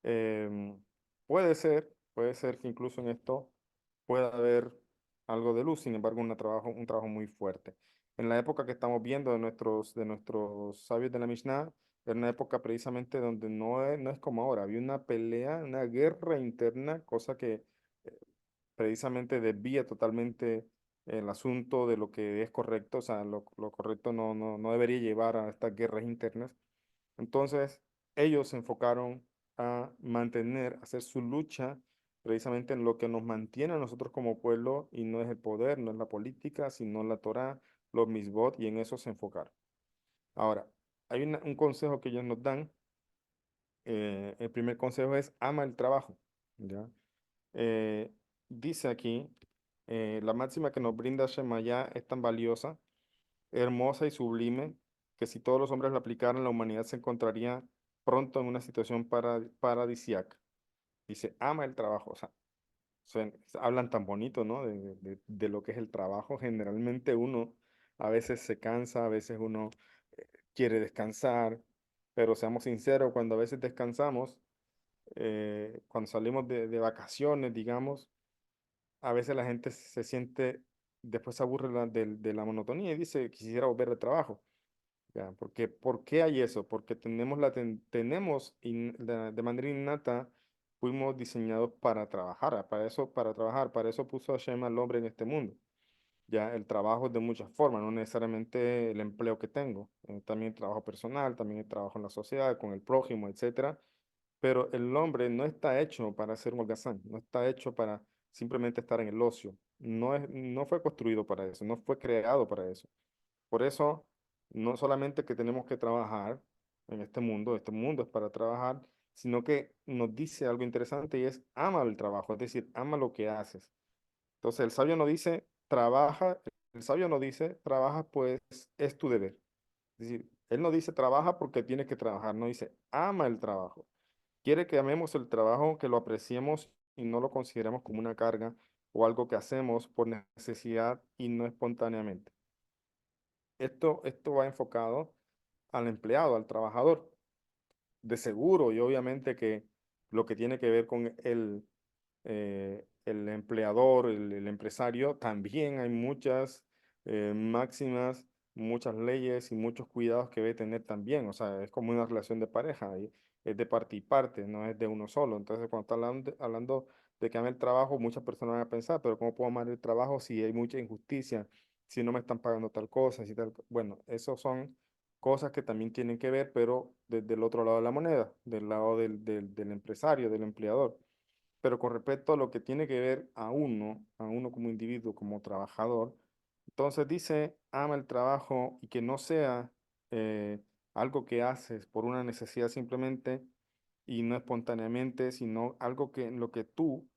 em, puede ser que incluso en esto pueda haber algo de luz, sin embargo, un trabajo muy fuerte. En la época que estamos viendo de nuestros sabios de la Mishnah, era una época precisamente donde no es como ahora, había una pelea, una guerra interna, cosa que precisamente desvía totalmente el asunto de lo que es correcto, o sea, lo correcto no debería llevar a estas guerras internas. Entonces, ellos se enfocaron a mantener, a hacer su lucha precisamente en lo que nos mantiene a nosotros como pueblo, y no es el poder, no es la política, sino la Torá, los misbot, y en eso se enfocaron. Ahora, hay un consejo que ellos nos dan. El primer consejo es ama el trabajo, ¿ya? Eh, Dice aquí, la máxima que nos brinda Shemaya es tan valiosa, hermosa y sublime, que si todos los hombres la aplicaran, la humanidad se encontraría pronto en una situación paradisíaca. Dice, ama el trabajo, o sea, hablan tan bonito, ¿no? De lo que es el trabajo. Generalmente uno a veces se cansa, a veces uno eh, quiere descansar, pero seamos sinceros, cuando a veces descansamos, cuando salimos de vacaciones, digamos, a veces la gente se siente, después se aburre de la monotonía y dice, quisiera volver al trabajo. ¿Ya? ¿Por qué hay eso? Porque tenemos de manera innata fuimos diseñados para trabajar, para eso puso Hashem al hombre en este mundo. Ya el trabajo es de muchas formas, no necesariamente el empleo que tengo, también trabajo personal, también el trabajo en la sociedad, con el prójimo, etcétera. Pero el hombre no está hecho para ser un holgazán, no está hecho para simplemente estar en el ocio. No fue construido para eso, no fue creado para eso. Por eso, no solamente que tenemos que trabajar en este mundo es para trabajar, sino que nos dice algo interesante y es ama el trabajo, es decir, ama lo que haces. Entonces, el sabio no dice trabaja, el sabio no dice trabaja, pues es tu deber. Es decir, él no dice trabaja porque tienes que trabajar, no dice ama el trabajo. Quiere que amemos el trabajo, que lo apreciemos y no lo consideremos como una carga o algo que hacemos por necesidad y no espontáneamente. Esto va enfocado al empleado, al trabajador, de seguro, y obviamente que lo que tiene que ver con el empleador, el empresario, también hay muchas máximas, muchas leyes y muchos cuidados que debe tener también. O sea, es como una relación de pareja, y es de parte y parte, no es de uno solo. Entonces, cuando está hablando de que ama el trabajo, muchas personas van a pensar, pero ¿cómo puedo amar el trabajo si hay mucha injusticia, si no me están pagando tal cosa, si tal? Bueno, esos son cosas que también tienen que ver, pero desde el otro lado de la moneda, del lado del empresario, del empleador. Pero con respecto a lo que tiene que ver a uno como individuo, como trabajador, entonces dice, ama el trabajo y que no sea algo que haces por una necesidad simplemente y no espontáneamente, sino algo que en lo que tú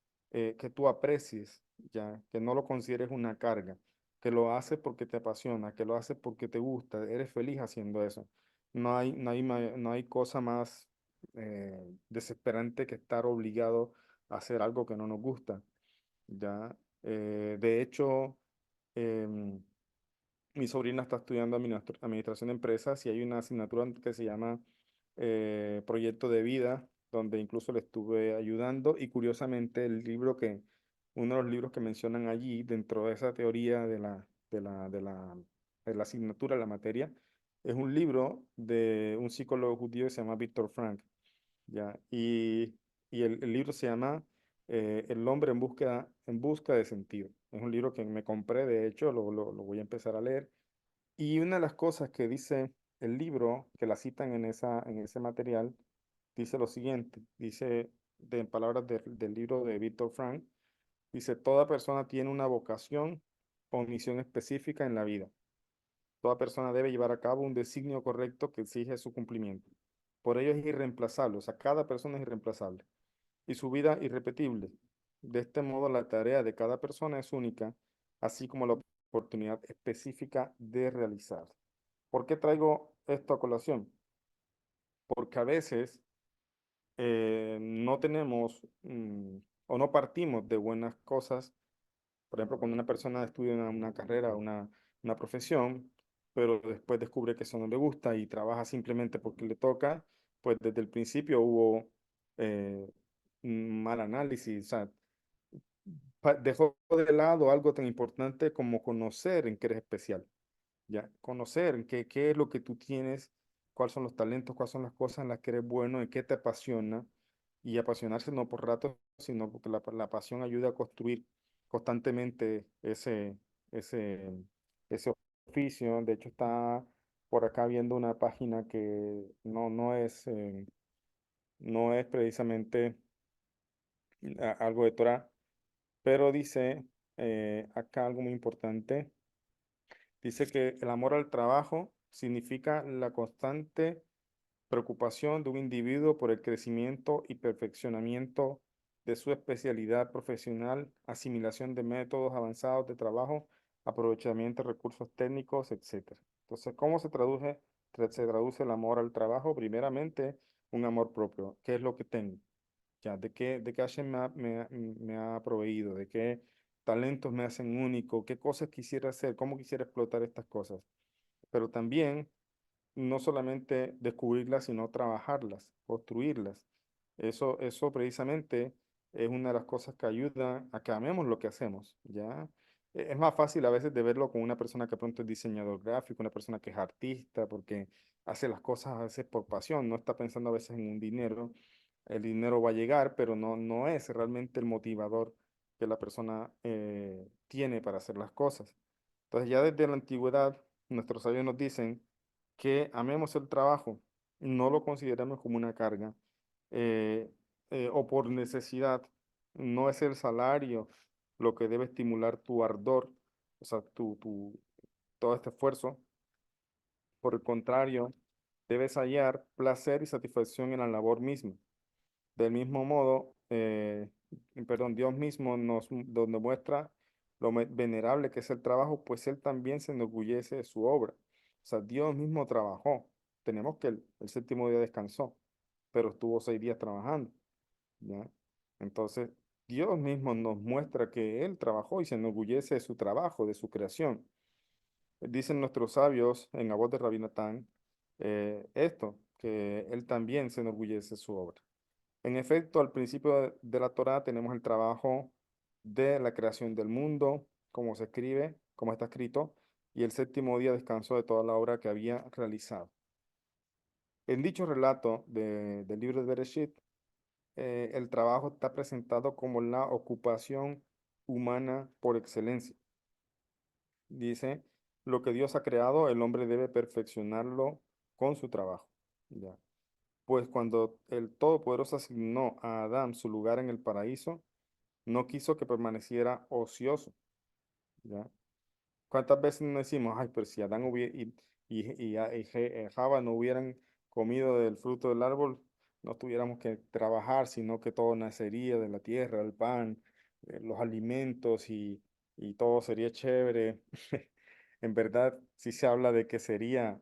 aprecies, ya, que no lo consideres una carga, que lo haces porque te apasiona, que lo haces porque te gusta, eres feliz haciendo eso. No hay cosa más desesperante que estar obligado a hacer algo que no nos gusta, ya. De hecho, em, mi sobrina está estudiando administración de empresas y hay una asignatura que se llama Proyecto de Vida, donde incluso le estuve ayudando y curiosamente uno de los libros que mencionan allí dentro de esa teoría de la asignatura, la materia, es un libro de un psicólogo judío que se llama Víctor Frank, ¿ya? Y el libro se llama El hombre en busca de sentido. Es un libro que me compré, de hecho, lo voy a empezar a leer. Y una de las cosas que dice el libro, que la citan en ese material, dice lo siguiente, dice, en palabras del libro de Víctor Frank, dice, toda persona tiene una vocación o misión específica en la vida. Toda persona debe llevar a cabo un designio correcto que exige su cumplimiento. Por ello es irreemplazable, o sea, cada persona es irreemplazable y su vida irrepetible. De este modo, la tarea de cada persona es única, así como la oportunidad específica de realizar. ¿Por qué traigo esto a colación? Porque a veces no tenemos o no partimos de buenas cosas. Por ejemplo, cuando una persona estudia una carrera, una profesión, pero después descubre que eso no le gusta y trabaja simplemente porque le toca, pues desde el principio hubo un mal análisis, o sea, dejó de lado algo tan importante como conocer en qué eres especial, ya, conocer en qué es lo que tú tienes, cuáles son los talentos, cuáles son las cosas en las que eres bueno, en qué te apasiona, y apasionarse no por rato, sino porque la pasión ayuda a construir constantemente ese, ese oficio. De hecho, está por acá viendo una página que no es precisamente algo de Torah, pero dice acá algo muy importante. Dice que el amor al trabajo significa la constante preocupación de un individuo por el crecimiento y perfeccionamiento de su especialidad profesional, asimilación de métodos avanzados de trabajo, aprovechamiento de recursos técnicos, etcétera. Entonces, ¿cómo se traduce el amor al trabajo? Primeramente, un amor propio. ¿Qué es lo que tengo? Ya, de qué Hashem me ha proveído, de qué talentos me hacen único, qué cosas quisiera hacer, cómo quisiera explotar estas cosas. Pero también no solamente descubrirlas, sino trabajarlas, construirlas. Eso precisamente es una de las cosas que ayuda a que amemos lo que hacemos, ¿ya? Es más fácil a veces de verlo con una persona que pronto es diseñador gráfico, una persona que es artista, porque hace las cosas a veces por pasión, no está pensando a veces en un dinero, el dinero va a llegar, pero no es realmente el motivador que la persona tiene para hacer las cosas. Entonces ya desde la antigüedad, nuestros sabios nos dicen que amemos el trabajo, no lo consideremos como una carga eh, o por necesidad. No es el salario lo que debe estimular tu ardor, o sea, todo este esfuerzo. Por el contrario, debes hallar placer y satisfacción en la labor misma. Del mismo modo, perdón, Dios mismo nos muestra lo venerable que es el trabajo, pues Él también se enorgullece de su obra. O sea, Dios mismo trabajó. Tenemos que el séptimo día descansó, pero estuvo 6 días trabajando, ¿ya? Entonces, Dios mismo nos muestra que Él trabajó y se enorgullece de su trabajo, de su creación. Dicen nuestros sabios en la voz de Rabí Natán esto, que Él también se enorgullece de su obra. En efecto, al principio de la Torá tenemos el trabajo de la creación del mundo, como se escribe, como está escrito, y el séptimo día descansó de toda la obra que había realizado. En dicho relato del libro de Bereshit, el trabajo está presentado como la ocupación humana por excelencia. Dice, lo que Dios ha creado, el hombre debe perfeccionarlo con su trabajo. ¿Ya? Pues cuando el Todopoderoso asignó a Adán su lugar en el paraíso, no quiso que permaneciera ocioso, ¿ya? ¿Cuántas veces nos decimos, ay, pero si Adán y Java no hubieran comido del fruto del árbol, no tuviéramos que trabajar, sino que todo nacería de la tierra, el pan, los alimentos y todo sería chévere? En verdad, sí se habla de que sería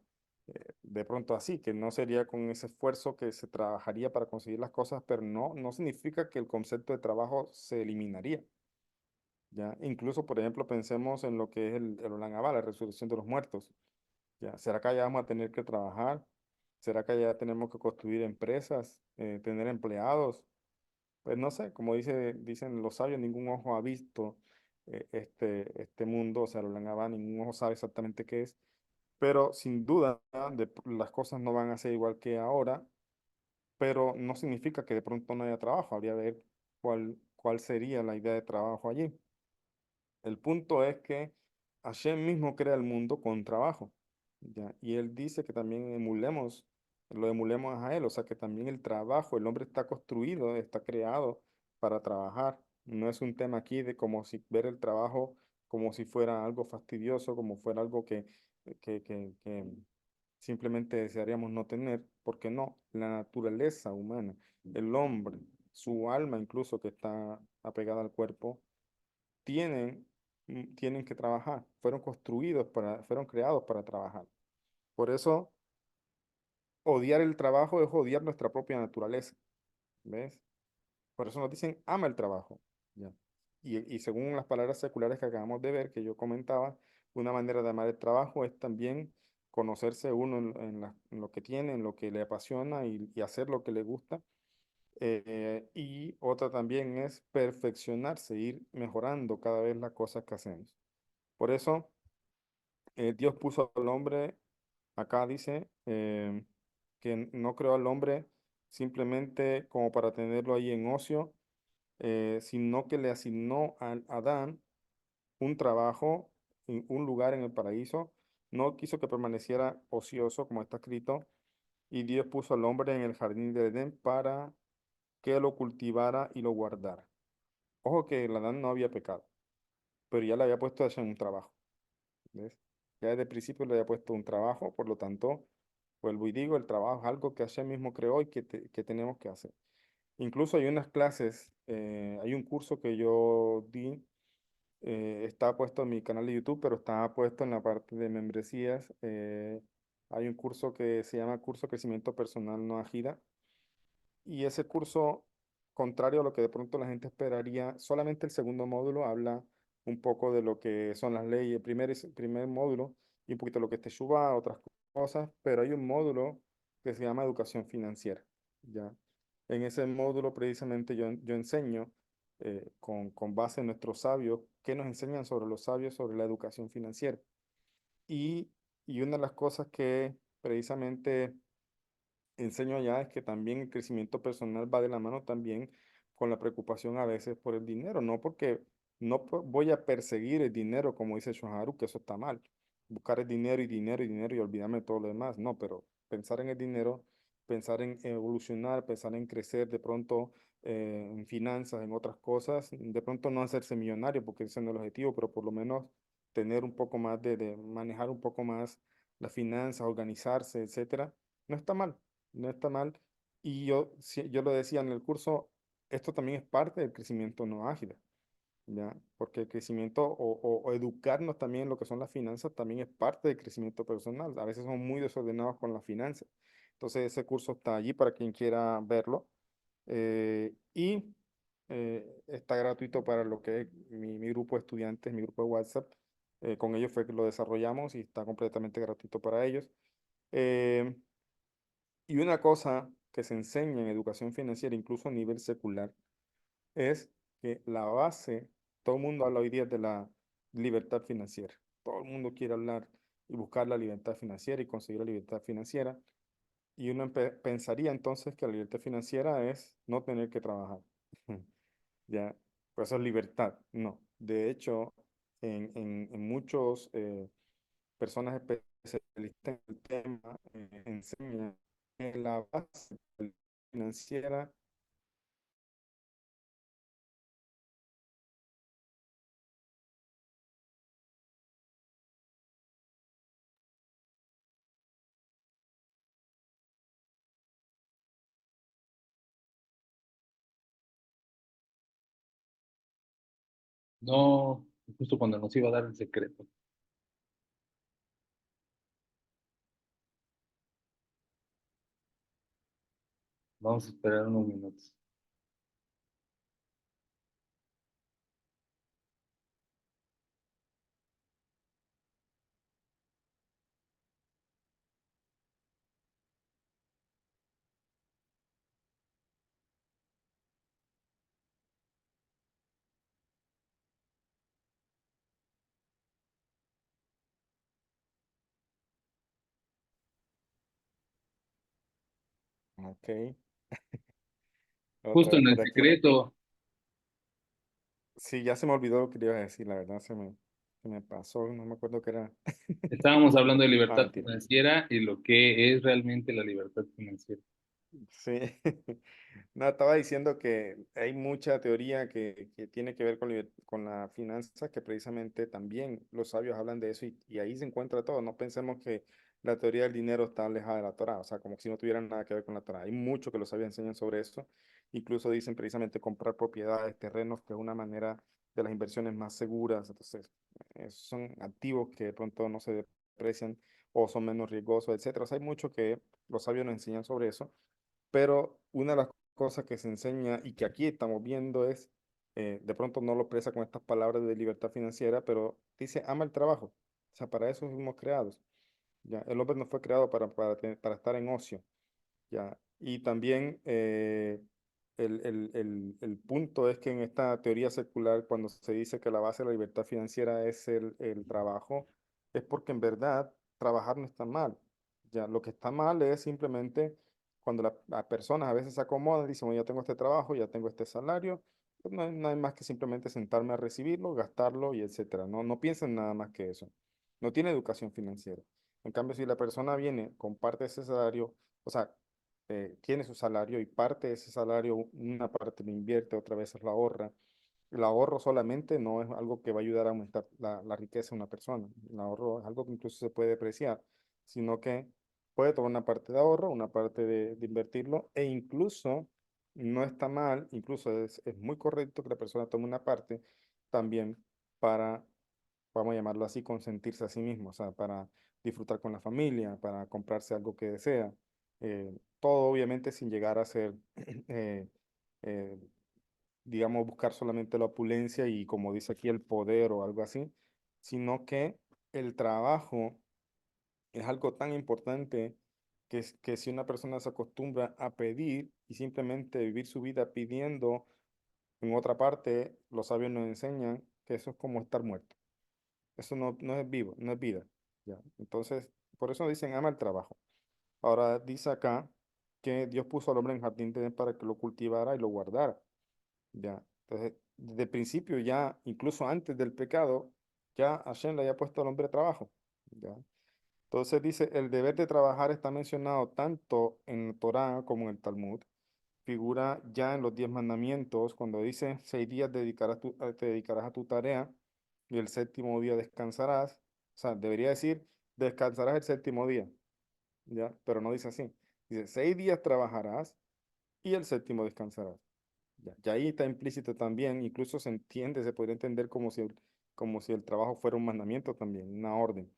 de pronto así, que no sería con ese esfuerzo que se trabajaría para conseguir las cosas, pero no significa que el concepto de trabajo se eliminaría. ¿Ya? Incluso, por ejemplo, pensemos en lo que es el Olam Abba, la resurrección de los muertos. ¿Ya? ¿Será que allá vamos a tener que trabajar? ¿Será que allá tenemos que construir empresas, tener empleados? Pues no sé, como dicen los sabios, ningún ojo ha visto este mundo, o sea, el Olam Abba, ningún ojo sabe exactamente qué es, pero sin duda las cosas no van a ser igual que ahora, pero no significa que de pronto no haya trabajo, habría que ver cuál sería la idea de trabajo allí. El punto es que Hashem mismo crea el mundo con trabajo, ¿ya? Y él dice que también lo emulemos a él, o sea que también el trabajo, el hombre está construido, está creado para trabajar. No es un tema aquí de como si ver el trabajo como si fuera algo fastidioso, como fuera algo que simplemente desearíamos no tener, porque no, la naturaleza humana, el hombre, su alma incluso que está apegada al cuerpo tienen que trabajar, fueron creados para trabajar. Por eso, odiar el trabajo es odiar nuestra propia naturaleza, ¿ves? Por eso nos dicen, ama el trabajo, ¿ya? Y según las palabras seculares que acabamos de ver, que yo comentaba, una manera de amar el trabajo es también conocerse uno en lo que tiene, en lo que le apasiona y hacer lo que le gusta. Y otra también es perfeccionarse, ir mejorando cada vez las cosas que hacemos. Por eso, Dios puso al hombre, acá dice, que no creó al hombre simplemente como para tenerlo ahí en ocio, sino que le asignó a Adán un trabajo, un lugar en el paraíso. No quiso que permaneciera ocioso, como está escrito, y Dios puso al hombre en el jardín de Edén para que lo cultivara y lo guardara. Ojo que el Adán no había pecado, pero ya le había puesto a hacer un trabajo. ¿Ves? Ya desde el principio le había puesto un trabajo, por lo tanto, vuelvo y digo, el trabajo es algo que Hashem mismo creó y que tenemos que hacer. Incluso hay unas clases, hay un curso que yo di, está puesto en mi canal de YouTube, pero está puesto en la parte de membresías. Hay un curso que se llama Curso Crecimiento Personal No Agida, y ese curso, contrario a lo que de pronto la gente esperaría, solamente el segundo módulo habla un poco de lo que son las leyes, el primer módulo, y un poquito de lo que es Teshuvá, otras cosas, pero hay un módulo que se llama educación financiera, ¿ya? En ese módulo precisamente yo enseño, con base en nuestros sabios, qué nos enseñan sobre los sabios, sobre la educación financiera. Y, y una de las cosas que precisamente enseño allá es que también el crecimiento personal va de la mano también con la preocupación a veces por el dinero, no porque voy a perseguir el dinero, como dice Shoharu, que eso está mal. Buscar el dinero y dinero y dinero y olvidarme de todo lo demás, no, pero pensar en el dinero, pensar en evolucionar, pensar en crecer de pronto en finanzas, en otras cosas, de pronto no hacerse millonario, porque ese no es el objetivo, pero por lo menos tener un poco más de manejar un poco más las finanzas, organizarse, etcétera, no está mal, no está mal. Y yo, yo lo decía en el curso, esto también es parte del crecimiento no ágil, ¿ya? Porque el crecimiento o educarnos también en lo que son las finanzas también es parte del crecimiento personal. A veces somos muy desordenados con las finanzas. Entonces ese curso está allí para quien quiera verlo. Y está gratuito para lo que es mi grupo de estudiantes, mi grupo de WhatsApp. Con ellos fue que lo desarrollamos y está completamente gratuito para ellos. Eh, y una cosa que se enseña en educación financiera, incluso a nivel secular, es que la base, todo el mundo habla hoy día de la libertad financiera. Todo el mundo quiere hablar y buscar la libertad financiera y conseguir la libertad financiera. Y uno pensaría entonces que la libertad financiera es no tener que trabajar. Ya, pues eso es libertad. No. De hecho, en muchos personas especialistas en el tema enseñan que la base financiera. No, justo cuando nos iba a dar el secreto. Vamos a esperar unos minutos. Ok, otra Justo vez en el por aquí. secreto. Sí, ya se me olvidó lo que le iba a decir, la verdad se me pasó, no me acuerdo qué era. Estábamos hablando de Ah, libertad mentira. financiera y lo que es realmente la libertad financiera. Sí, no, estaba diciendo que hay mucha teoría que tiene que ver con la finanza, que precisamente también los sabios hablan de eso y ahí se encuentra todo. No pensemos que la teoría del dinero está alejada de la Torá, o sea, como si no tuviera nada que ver con la Torá. Hay mucho que los sabios enseñan sobre eso. Incluso dicen precisamente comprar propiedades, terrenos, que es una manera de las inversiones más seguras. Entonces, son activos que de pronto no se deprecian o son menos riesgosos, etcétera. O sea, hay mucho que los sabios nos enseñan sobre eso, pero una de las cosas que se enseña y que aquí estamos viendo es, de pronto no lo expresa con estas palabras de libertad financiera, pero dice, ama el trabajo. O sea, para eso fuimos creados. ¿Ya? El hombre no fue creado para estar en ocio. ¿Ya? Y también el punto es que en esta teoría secular, cuando se dice que la base de la libertad financiera es el trabajo, es porque en verdad trabajar no está mal. Ya, lo que está mal es simplemente cuando las personas a veces se acomodan y dicen, "Bueno, ya tengo este trabajo, ya tengo este salario, pues no hay más que simplemente sentarme a recibirlo, gastarlo y etcétera. No piensan nada más que eso. No tiene educación financiera. En cambio, si la persona viene, comparte ese salario, o sea, tiene su salario y parte de ese salario, una parte lo invierte, otra vez la ahorra. El ahorro solamente no es algo que va a ayudar a aumentar la riqueza de una persona. El ahorro es algo que incluso se puede depreciar, sino que puede tomar una parte de ahorro, una parte de invertirlo e incluso no está mal, incluso es muy correcto que la persona tome una parte también para, vamos a llamarlo así, consentirse a sí mismo, o sea, para disfrutar con la familia, para comprarse algo que desea. Todo obviamente sin llegar a ser, eh, eh, digamos, buscar solamente la opulencia y como dice aquí el poder o algo así, sino que el trabajo es algo tan importante que si una persona se acostumbra a pedir y simplemente vivir su vida pidiendo, en otra parte, los sabios nos enseñan que eso es como estar muerto. Eso no es vivo, no es vida. ¿Ya? Entonces, por eso dicen ama el trabajo. Ahora dice acá. que Dios puso al hombre en el jardín de Edén para que lo cultivara y lo guardara. Ya. Entonces, desde el principio, ya, incluso antes del pecado, ya Hashem le había puesto al hombre trabajo. Ya. Entonces dice, el deber de trabajar está mencionado tanto en la Torá como en el Talmud. Figura ya en los 10 mandamientos, cuando dice, 6 días te dedicarás a tu tarea y el séptimo día descansarás. O sea, debería decir, descansarás el séptimo día, ¿ya? Pero no dice así. Dice, 6 días trabajarás y el séptimo descansarás. Ya ahí está implícito también, incluso se entiende, se podría entender como si el trabajo fuera un mandamiento también, una orden.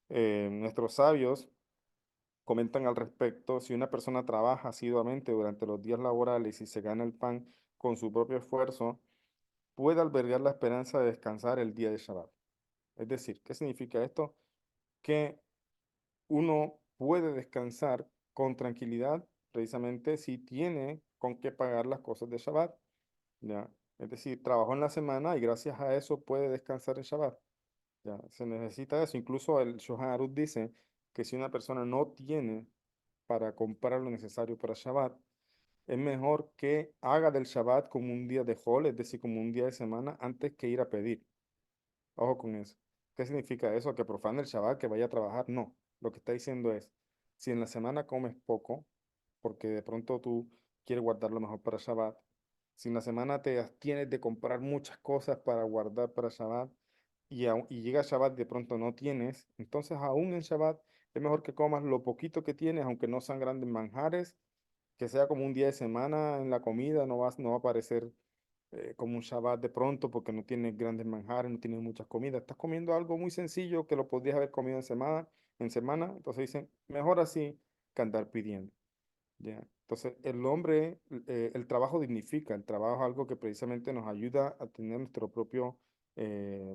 Nuestros sabios comentan al respecto, si una persona trabaja asiduamente durante los días laborales y se gana el pan con su propio esfuerzo, puede albergar la esperanza de descansar el día de Shabbat. Es decir, ¿qué significa esto? Que uno puede descansar con tranquilidad precisamente si tiene con qué pagar las cosas de Shabbat, ¿ya? Es decir, trabajó en la semana y gracias a eso puede descansar en Shabbat. Ya, se necesita eso. Incluso el Shohan Aruch dice que si una persona no tiene para comprar lo necesario para Shabbat, es mejor que haga del Shabbat como un día de hol, es decir, como un día de semana, antes que ir a pedir. Ojo con eso. ¿Qué significa eso? Que profane el Shabbat, que vaya a trabajar. No. Lo que está diciendo es, si en la semana comes poco, porque de pronto tú quieres guardar lo mejor para Shabbat, si en la semana te abstienes de comprar muchas cosas para guardar para Shabbat y llega Shabbat de pronto no tienes, entonces aún en Shabbat es mejor que comas lo poquito que tienes, aunque no sean grandes manjares, que sea como un día de semana en la comida, no va a parecer como un Shabbat de pronto porque no tienes grandes manjares, no tienes muchas comidas. Estás comiendo algo muy sencillo que lo podrías haber comido en semana. Entonces dicen, mejor así que andar pidiendo. ¿Ya? Entonces el hombre, el trabajo dignifica, el trabajo es algo que precisamente nos ayuda a tener nuestro propio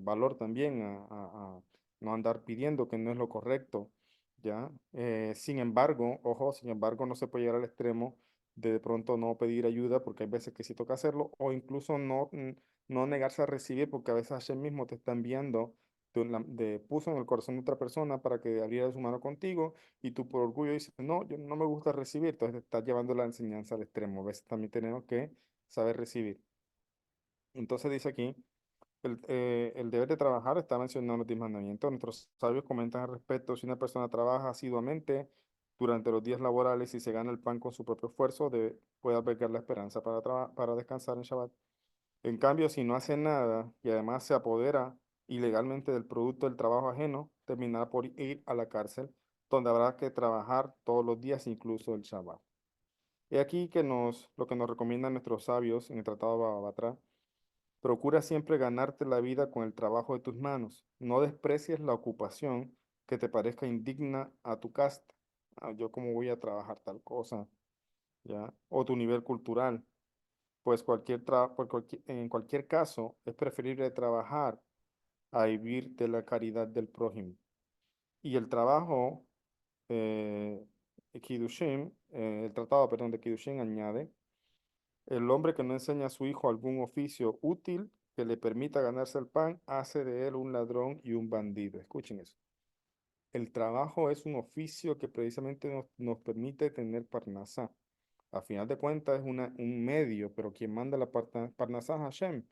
valor también, a no andar pidiendo que no es lo correcto. ¿Ya? Sin embargo, ojo, sin embargo, no se puede llegar al extremo de pronto no pedir ayuda porque hay veces que sí toca hacerlo o incluso no negarse a recibir porque a veces Hashem mismo te está enviando, puso en el corazón de otra persona para que abriera su mano contigo y tú por orgullo dices, no, yo no me gusta recibir, entonces te estás llevando la enseñanza al extremo. A veces también tenemos que saber recibir. Entonces dice aquí, el deber de trabajar está mencionado en los 10 mandamientos. Nuestros sabios comentan al respecto, si una persona trabaja asiduamente durante los días laborales y se gana el pan con su propio esfuerzo, puede albergar la esperanza para descansar en Shabbat. En cambio, si no hace nada y además se apodera ilegalmente del producto del trabajo ajeno, terminará por ir a la cárcel, donde habrá que trabajar todos los días, incluso el Shabbat. He aquí lo que nos recomiendan nuestros sabios en el Tratado de Baba Batra. Procura siempre ganarte la vida con el trabajo de tus manos. No desprecies la ocupación que te parezca indigna a tu casta. Yo cómo voy a trabajar tal cosa, ¿ya? O tu nivel cultural. Pues en cualquier caso, es preferible trabajar a vivir de la caridad del prójimo. Y el trabajo, el tratado, perdón, de Kiddushin añade, el hombre que no enseña a su hijo algún oficio útil que le permita ganarse el pan, hace de él un ladrón y un bandido. Escuchen eso. El trabajo es un oficio que precisamente nos permite tener parnasá. A final de cuentas es un medio, pero quien manda la parnasá es Hashem.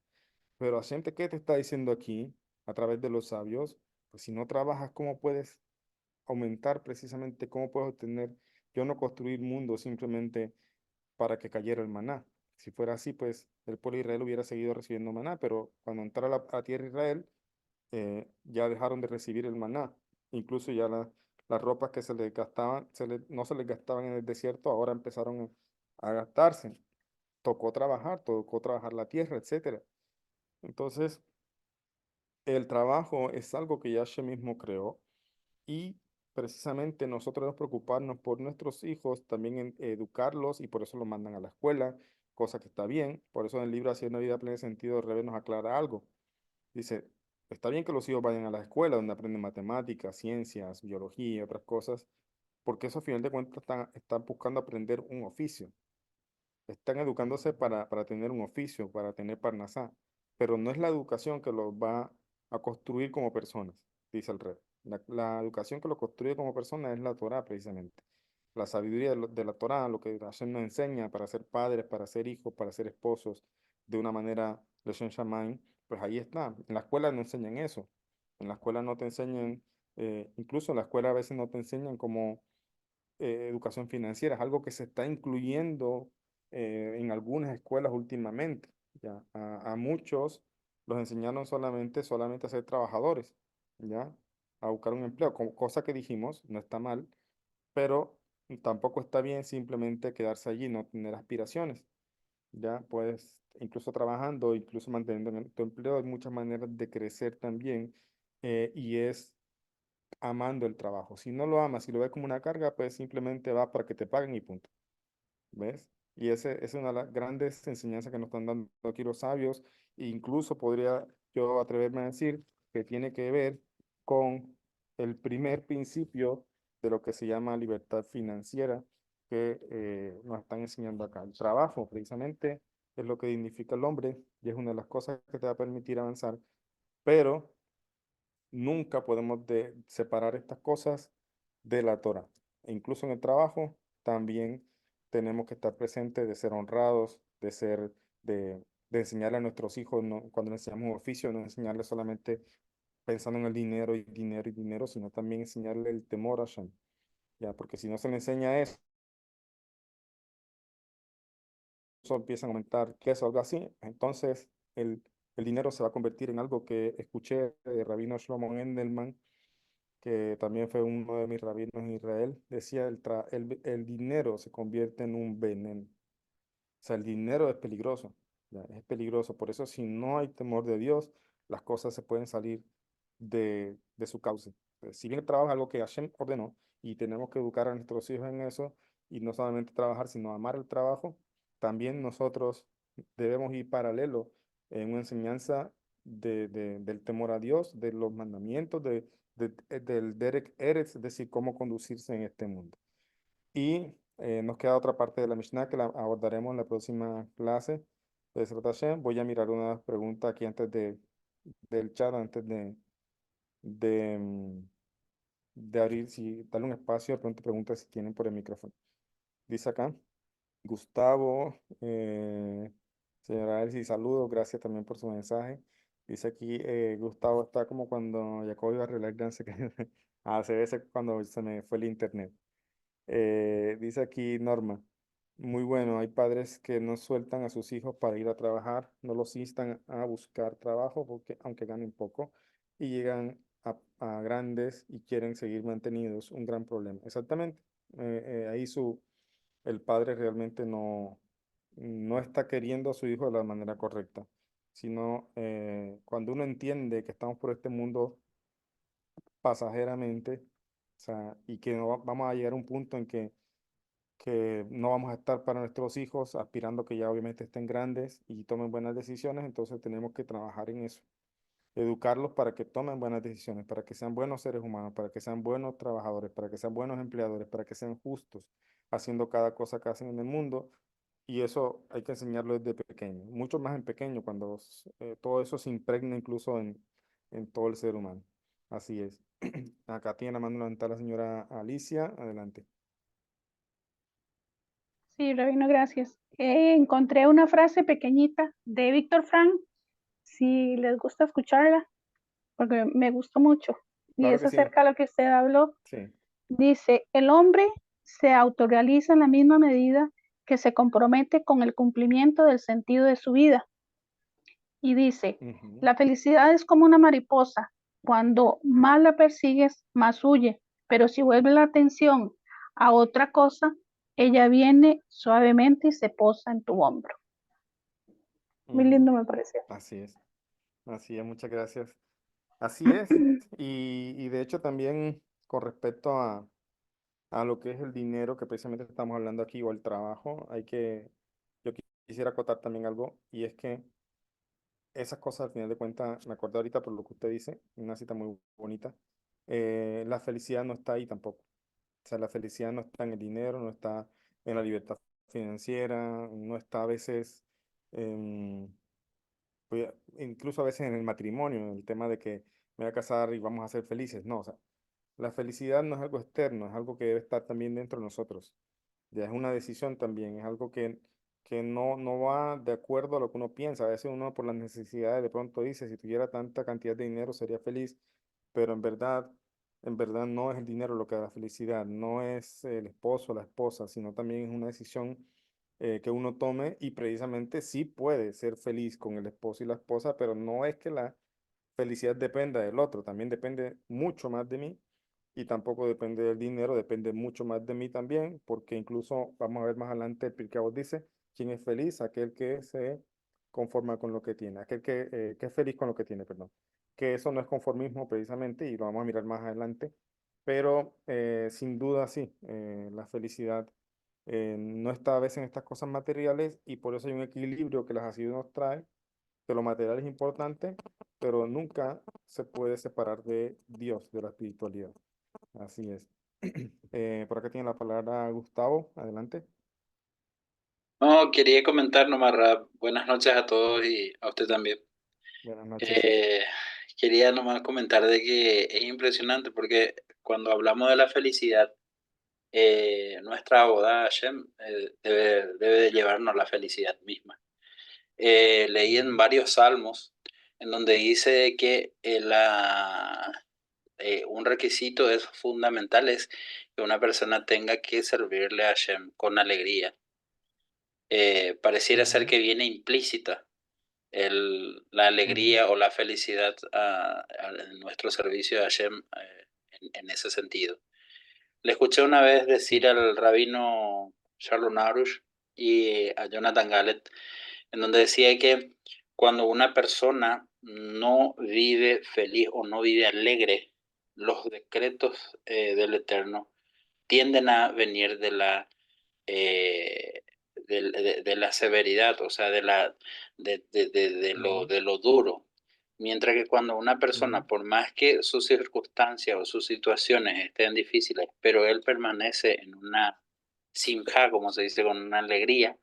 Pero Hashem, ¿qué te está diciendo aquí a través de los sabios? Pues si no trabajas, ¿cómo puedes aumentar precisamente, cómo puedes obtener, yo no construir mundo simplemente para que cayera el maná? Si fuera así, pues el pueblo de Israel hubiera seguido recibiendo maná, pero cuando entrara a la tierra de Israel, ya dejaron de recibir el maná. Incluso ya las ropas que se les gastaban, no se les gastaban en el desierto, ahora empezaron a gastarse. Tocó trabajar la tierra, etcétera. Entonces, el trabajo es algo que Yahshua mismo creó y precisamente nosotros debemos preocuparnos por nuestros hijos, también en educarlos y por eso los mandan a la escuela, cosa que está bien. Por eso en el libro Haciendo una vida plena de sentido, Rebe nos aclara algo. Dice, está bien que los hijos vayan a la escuela donde aprenden matemáticas, ciencias, biología y otras cosas, porque eso a final de cuentas están buscando aprender un oficio. Están educándose para tener un oficio, para tener parnasá, pero no es la educación que los va a construir como personas, dice el rey. La educación que los construye como personas es la Torá, precisamente. la sabiduría de la Torá, lo que Hashem nos enseña para ser padres, para ser hijos, para ser esposos, de una manera Leshem Shamaim, pues ahí está. En la escuela no enseñan eso. En la escuela no te enseñan, incluso en la escuela a veces no te enseñan como educación financiera, es algo que se está incluyendo en algunas escuelas últimamente. ¿Ya? A muchos los enseñaron solamente a ser trabajadores, ¿ya? A buscar un empleo, cosa que dijimos, no está mal, pero tampoco está bien simplemente quedarse allí, no tener aspiraciones. Ya, pues, incluso trabajando, incluso manteniendo tu empleo, hay muchas maneras de crecer también, y es amando el trabajo. Si no lo amas, si lo ves como una carga, pues simplemente va para que te paguen y punto. ¿Ves? Y ese es una de las grandes enseñanzas que nos están dando aquí los sabios. E incluso podría yo atreverme a decir que tiene que ver con el primer principio de lo que se llama libertad financiera que nos están enseñando acá. El trabajo, precisamente, es lo que dignifica al hombre y es una de las cosas que te va a permitir avanzar. Pero nunca podemos separar estas cosas de la Torah. E incluso en el trabajo también tenemos que estar presentes, de ser honrados, de enseñarle a nuestros hijos, cuando les enseñamos un oficio, no enseñarles solamente pensando en el dinero y dinero y dinero, sino también enseñarle el temor a Hashem. Ya, porque si no se le enseña eso, empiezan a aumentar, que es algo así, entonces el dinero se va a convertir en algo que escuché de Rabino Shlomo Endelman, que también fue uno de mis rabinos en Israel, decía, el dinero se convierte en un veneno. O sea, el dinero es peligroso, ¿ya? Es peligroso. Por eso, si no hay temor de Dios, las cosas se pueden salir de su cauce. Si bien el trabajo es algo que Hashem ordenó y tenemos que educar a nuestros hijos en eso, y no solamente trabajar, sino amar el trabajo, también nosotros debemos ir paralelo en una enseñanza del temor a Dios, de los mandamientos, del Derek Eretz, es decir, cómo conducirse en este mundo. Y nos queda otra parte de la Mishnah que la abordaremos en la próxima clase. Bezrat Hashem. Voy a mirar una pregunta aquí del chat, antes de, mm, de abrir, si darle un espacio, de pronto pregunta si tienen por el micrófono. Dice acá, Gustavo, señora Elsie, saludos, gracias también por su mensaje. Dice aquí, Gustavo está como cuando Jacob iba a arreglar gran secreto. Se ve cuando se me fue el internet. Dice aquí Norma, muy bueno, hay padres que no sueltan a sus hijos para ir a trabajar, no los instan a buscar trabajo porque aunque ganen poco y llegan a grandes y quieren seguir mantenidos, un gran problema. Exactamente, ahí el padre realmente no está queriendo a su hijo de la manera correcta, sino cuando uno entiende que estamos por este mundo pasajeramente, o sea, y que no vamos a llegar a un punto en que no vamos a estar para nuestros hijos aspirando que ya obviamente estén grandes y tomen buenas decisiones, entonces tenemos que trabajar en eso, educarlos para que tomen buenas decisiones, para que sean buenos seres humanos, para que sean buenos trabajadores, para que sean buenos empleadores, para que sean justos haciendo cada cosa que hacen en el mundo. Y eso hay que enseñarlo desde pequeño, mucho más en pequeño, cuando todo eso se impregna incluso en todo el ser humano. Así es. Acá tiene la mano levantada la señora Alicia. Adelante. Sí, Rabino, gracias. Encontré una frase pequeñita de Víctor Frank, si les gusta escucharla, porque me gustó mucho. Y Claro es que sí. acerca de lo que usted habló. Sí. Dice, el hombre se autorrealiza en la misma medida que se compromete con el cumplimiento del sentido de su vida. Y dice, Ujú. la felicidad es como una mariposa. Cuando más la persigues, más huye. Pero si vuelve la atención a otra cosa, ella viene suavemente y se posa en tu hombro. Muy Ujú. lindo me pareció. Así es, muchas gracias. Así es. Y de hecho también con respecto a lo que es el dinero que precisamente estamos hablando aquí o el trabajo, yo quisiera acotar también algo, y es que esas cosas al final de cuentas, me acuerdo ahorita por lo que usted dice, una cita muy bonita, la felicidad no está ahí tampoco. O sea, la felicidad no está en el dinero, no está en la libertad financiera, no está a veces, em, incluso a veces en el matrimonio, en el tema de que me voy a casar y vamos a ser felices. No, o sea, la felicidad no es algo externo, es algo que debe estar también dentro de nosotros. Ya es una decisión también, es algo que no va de acuerdo a lo que uno piensa. A veces uno por las necesidades de pronto dice, si tuviera tanta cantidad de dinero sería feliz, pero en verdad no es el dinero lo que da la felicidad, no es el esposo o la esposa, sino también es una decisión que uno tome y precisamente sí puede ser feliz con el esposo y la esposa, pero no es que la felicidad dependa del otro, también depende mucho más de mí y tampoco depende del dinero, depende mucho más de mí también, porque incluso vamos a ver más adelante el Pirkei Avot dice, ¿quién es feliz? Aquel que se conforma con lo que tiene, aquel que es feliz con lo que tiene, perdón. Que eso no es conformismo precisamente y lo vamos a mirar más adelante, pero sin duda sí, la felicidad no está a veces en estas cosas materiales y por eso hay un equilibrio que las Hasidut nos trae, que lo material es importante, pero nunca se puede separar de Dios, de la espiritualidad. Así es. Por acá tiene la palabra Gustavo. Adelante. No, quería comentar nomás, Rap. Buenas noches a todos y a usted también. Buenas noches. Eh, Quería nomás comentar de que es impresionante porque cuando hablamos de la felicidad, nuestra boda Hashem debe de llevarnos la felicidad misma. Leí en varios salmos en donde dice que un requisito es fundamental es que una persona tenga que servirle a Hashem con alegría. Pareciera ser que viene implícita la alegría o la felicidad en nuestro servicio a Hashem en ese sentido. Le escuché una vez decir al rabino Shalom Arush y a Jonathan Gallet, en donde decía que cuando una persona no vive feliz o no vive alegre, los decretos del Eterno tienden a venir eh, de la severidad, o sea, de lo duro. Mientras que cuando una persona, por más que sus circunstancias o sus situaciones estén difíciles, pero él permanece en una simja, como se dice, con una alegría,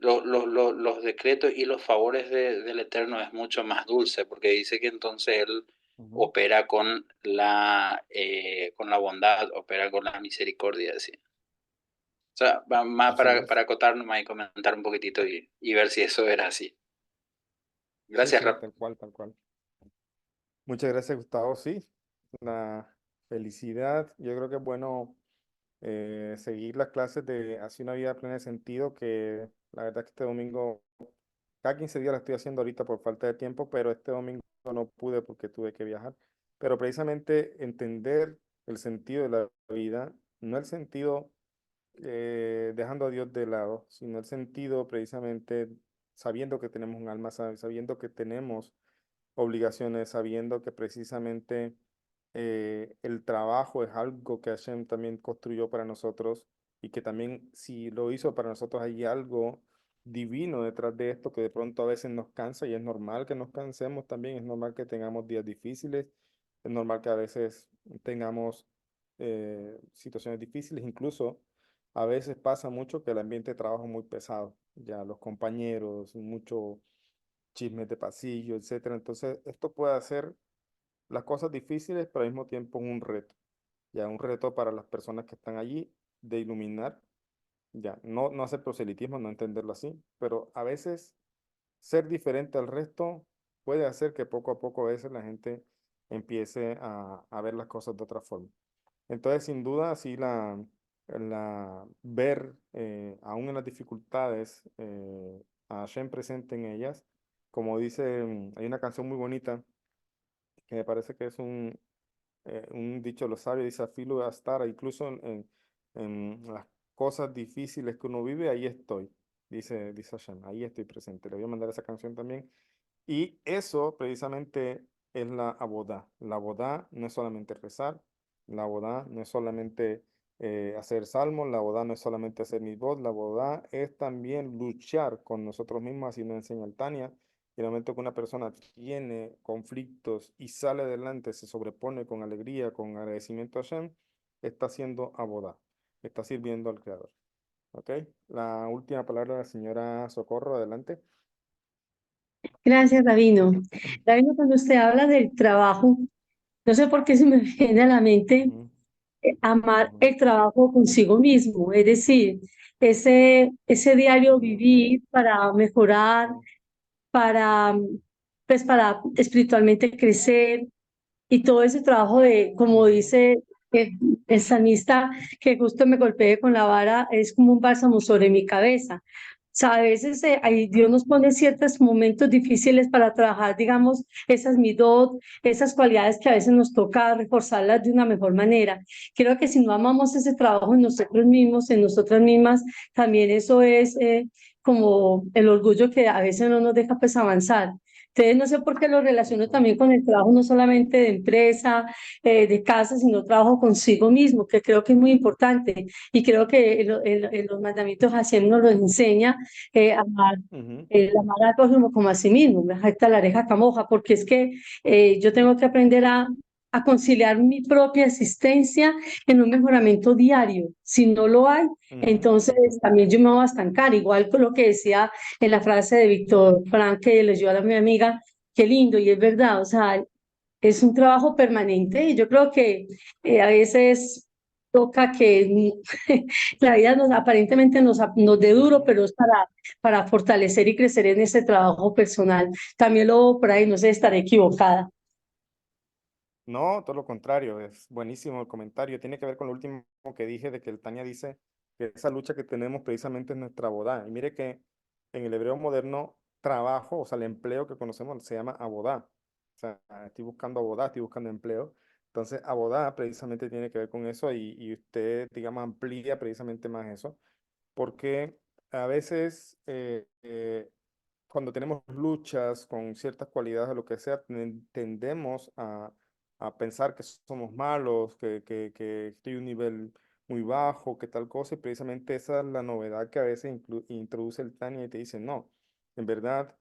los decretos y los favores del Eterno es mucho más dulce, porque dice que entonces Él opera con la bondad, opera con la misericordia, ¿sí? O sea, más para acotar nomás y comentar un poquitito y ver si eso era así. Gracias, Sí, Rap. tal cual, tal cual. Muchas gracias, Gustavo. Sí, la felicidad, yo creo que es bueno seguir las clases de Así una vida plena de sentido, que la verdad que este domingo, cada 15 días la estoy haciendo ahorita por falta de tiempo, pero este domingo no pude porque tuve que viajar. Pero precisamente entender el sentido de la vida, no el sentido dejando a Dios de lado, sino el sentido precisamente sabiendo que tenemos un alma, sabiendo que tenemos obligaciones, sabiendo que precisamente el trabajo es algo que Hashem también construyó para nosotros y que también si lo hizo para nosotros hay algo divino detrás de esto que de pronto a veces nos cansa y es normal que nos cansemos también, es normal que tengamos días difíciles, es normal que a veces tengamos situaciones difíciles, incluso a veces pasa mucho que el ambiente de trabajo es muy pesado, ya los compañeros, mucho chismes de pasillo, etcétera. Entonces, esto puede hacer las cosas difíciles, pero al mismo tiempo un reto. Ya, un reto para las personas que están allí de iluminar, ya, no hacer proselitismo, no entenderlo así, pero a veces ser diferente al resto puede hacer que poco a poco a veces la gente empiece a ver las cosas de otra forma. Entonces, sin duda, sí, ver, aún en las dificultades, a Hashem presente en ellas, como dice, hay una canción muy bonita que me parece que es un dicho de los sabios, dice Afilu Astara, incluso en las cosas difíciles que uno vive, ahí estoy, dice Hashem, ahí estoy presente. Le voy a mandar esa canción también. Y eso precisamente es la abodá. La abodá no es solamente rezar, la abodá no es solamente hacer salmos, la abodá no es solamente hacer voz, la abodá es también luchar con nosotros mismos, así nos enseña el Tania. Y en el momento que una persona tiene conflictos y sale adelante, se sobrepone con alegría, con agradecimiento a Hashem, está haciendo abodá, está sirviendo al Creador. ¿Ok? La última palabra de la señora Socorro, adelante. Gracias, Rabino. Rabino, cuando usted habla del trabajo, No sé por qué se me viene a la mente Ujú, amar ujú, el trabajo consigo mismo, es decir, ese diario ujú, vivir para mejorar, ujú, para, pues para espiritualmente crecer y todo ese trabajo de, como ujú. dice el salmista, que justo me golpeé con la vara, es como un bálsamo sobre mi cabeza. O sea, a veces ahí Dios nos pone ciertos momentos difíciles para trabajar, digamos, esas midot, esas cualidades que a veces nos toca reforzarlas de una mejor manera. Creo que si no amamos ese trabajo en nosotros mismos, en nosotras mismas, también eso es como el orgullo que a veces no nos deja pues avanzar. Entonces, no sé por qué lo relaciono Ujú. también con el trabajo, no solamente de empresa, de casa, sino trabajo consigo mismo, que creo que es muy importante. Y creo que en los mandamientos Hashem nos lo enseña, amar, Ujú. amar al prójimo como a sí mismo, esta la oreja camoja, porque es que yo tengo que aprender a conciliar mi propia existencia en un mejoramiento diario. Si no lo hay, Ujú. entonces también yo me voy a estancar, igual con lo que decía en la frase de Víctor Frank que leyó a mi amiga, qué lindo, y es verdad, o sea, es un trabajo permanente y yo creo que a veces toca que la vida aparentemente nos dé duro, Ujú. pero es para fortalecer y crecer en ese trabajo personal. También lo por ahí, no sé, estaré equivocada. No, todo lo contrario, es buenísimo el comentario. Tiene que ver con lo último que dije de que el Tania dice que esa lucha que tenemos precisamente es nuestra boda. Y mire que en el hebreo moderno, trabajo, o sea, el empleo que conocemos se llama abodá. O sea, estoy buscando abodá, estoy buscando empleo. Entonces, abodá precisamente tiene que ver con eso y usted, digamos, amplía precisamente más eso, porque a veces cuando tenemos luchas con ciertas cualidades o lo que sea, tendemos a pensar que somos malos, que estoy a un nivel muy bajo, que tal cosa, y precisamente esa es la novedad que a veces introduce el Tania y te dice, no, en verdad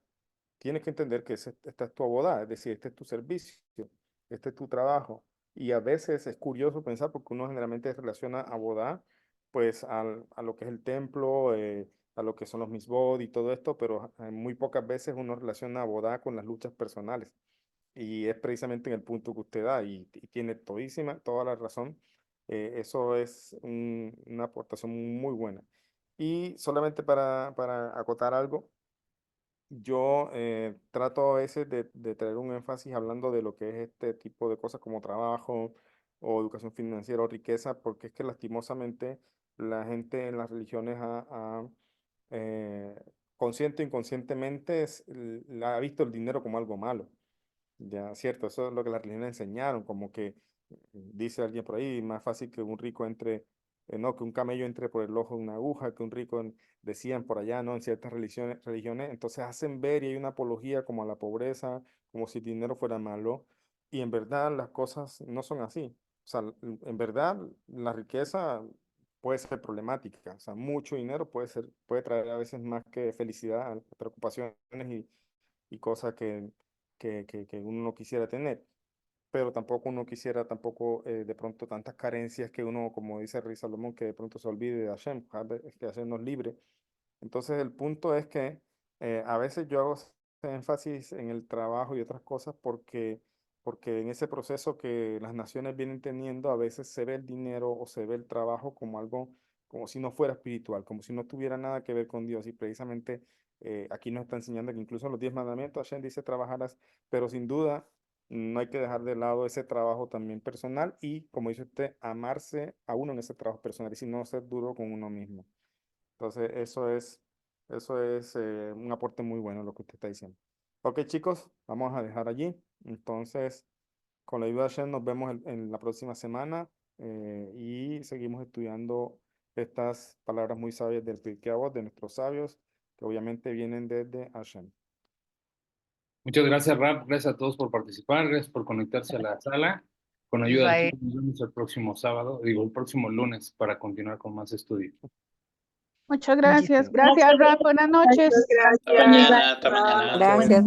tienes que entender que esta es tu abogada, es decir, este es tu servicio, este es tu trabajo. Y a veces es curioso pensar porque uno generalmente relaciona abogada pues a lo que es el templo, a lo que son los misbod y todo esto, pero muy pocas veces uno relaciona abogada con las luchas personales. Y es precisamente en el punto que usted da y tiene toda la razón. Eso es una aportación muy buena. Y solamente para acotar algo, yo trato a veces de traer un énfasis hablando de lo que es este tipo de cosas como trabajo o educación financiera o riqueza, porque es que lastimosamente la gente en las religiones eh, consciente o inconscientemente ha visto el dinero como algo malo. Ya, cierto, eso es lo que las religiones enseñaron, como que dice alguien por ahí, más fácil que un rico entre, no, que un camello entre por el ojo de una aguja, que un rico, decían por allá, ¿no? En ciertas religiones, entonces hacen ver y hay una apología como a la pobreza, como si el dinero fuera malo, y en verdad las cosas no son así. O sea, en verdad la riqueza puede ser problemática, o sea, mucho dinero puede traer a veces más que felicidad, preocupaciones y cosas que uno no quisiera tener, pero tampoco uno quisiera tampoco de pronto tantas carencias que uno, como dice Rey Salomón, que de pronto se olvide de Hashem, que Hashem nos libre. Entonces el punto es que a veces yo hago ese énfasis en el trabajo y otras cosas porque en ese proceso que las naciones vienen teniendo, a veces se ve el dinero o se ve el trabajo como algo, como si no fuera espiritual, como si no tuviera nada que ver con Dios. Y precisamente aquí nos está enseñando que incluso en los 10 mandamientos Hashem dice trabajarás, pero sin duda no hay que dejar de lado ese trabajo también personal y, como dice usted, amarse a uno en ese trabajo personal y si no ser duro con uno mismo. Entonces, eso es un aporte muy bueno lo que usted está diciendo. Ok, chicos, vamos a dejar allí. Entonces, con la ayuda de Shen, nos vemos en la próxima semana y seguimos estudiando estas palabras muy sabias del Pirkei Avot, de nuestros sabios, que obviamente vienen desde Hashem. Muchas gracias, Rap. Gracias a todos por participar. Gracias por conectarse a la sala. Con ayuda de Israel. Dios, nos vemos el próximo sábado, el próximo lunes para continuar con más estudio. Muchas gracias. Sí. Gracias, Rap. Buenas noches. Hasta mañana, hasta mañana. Gracias.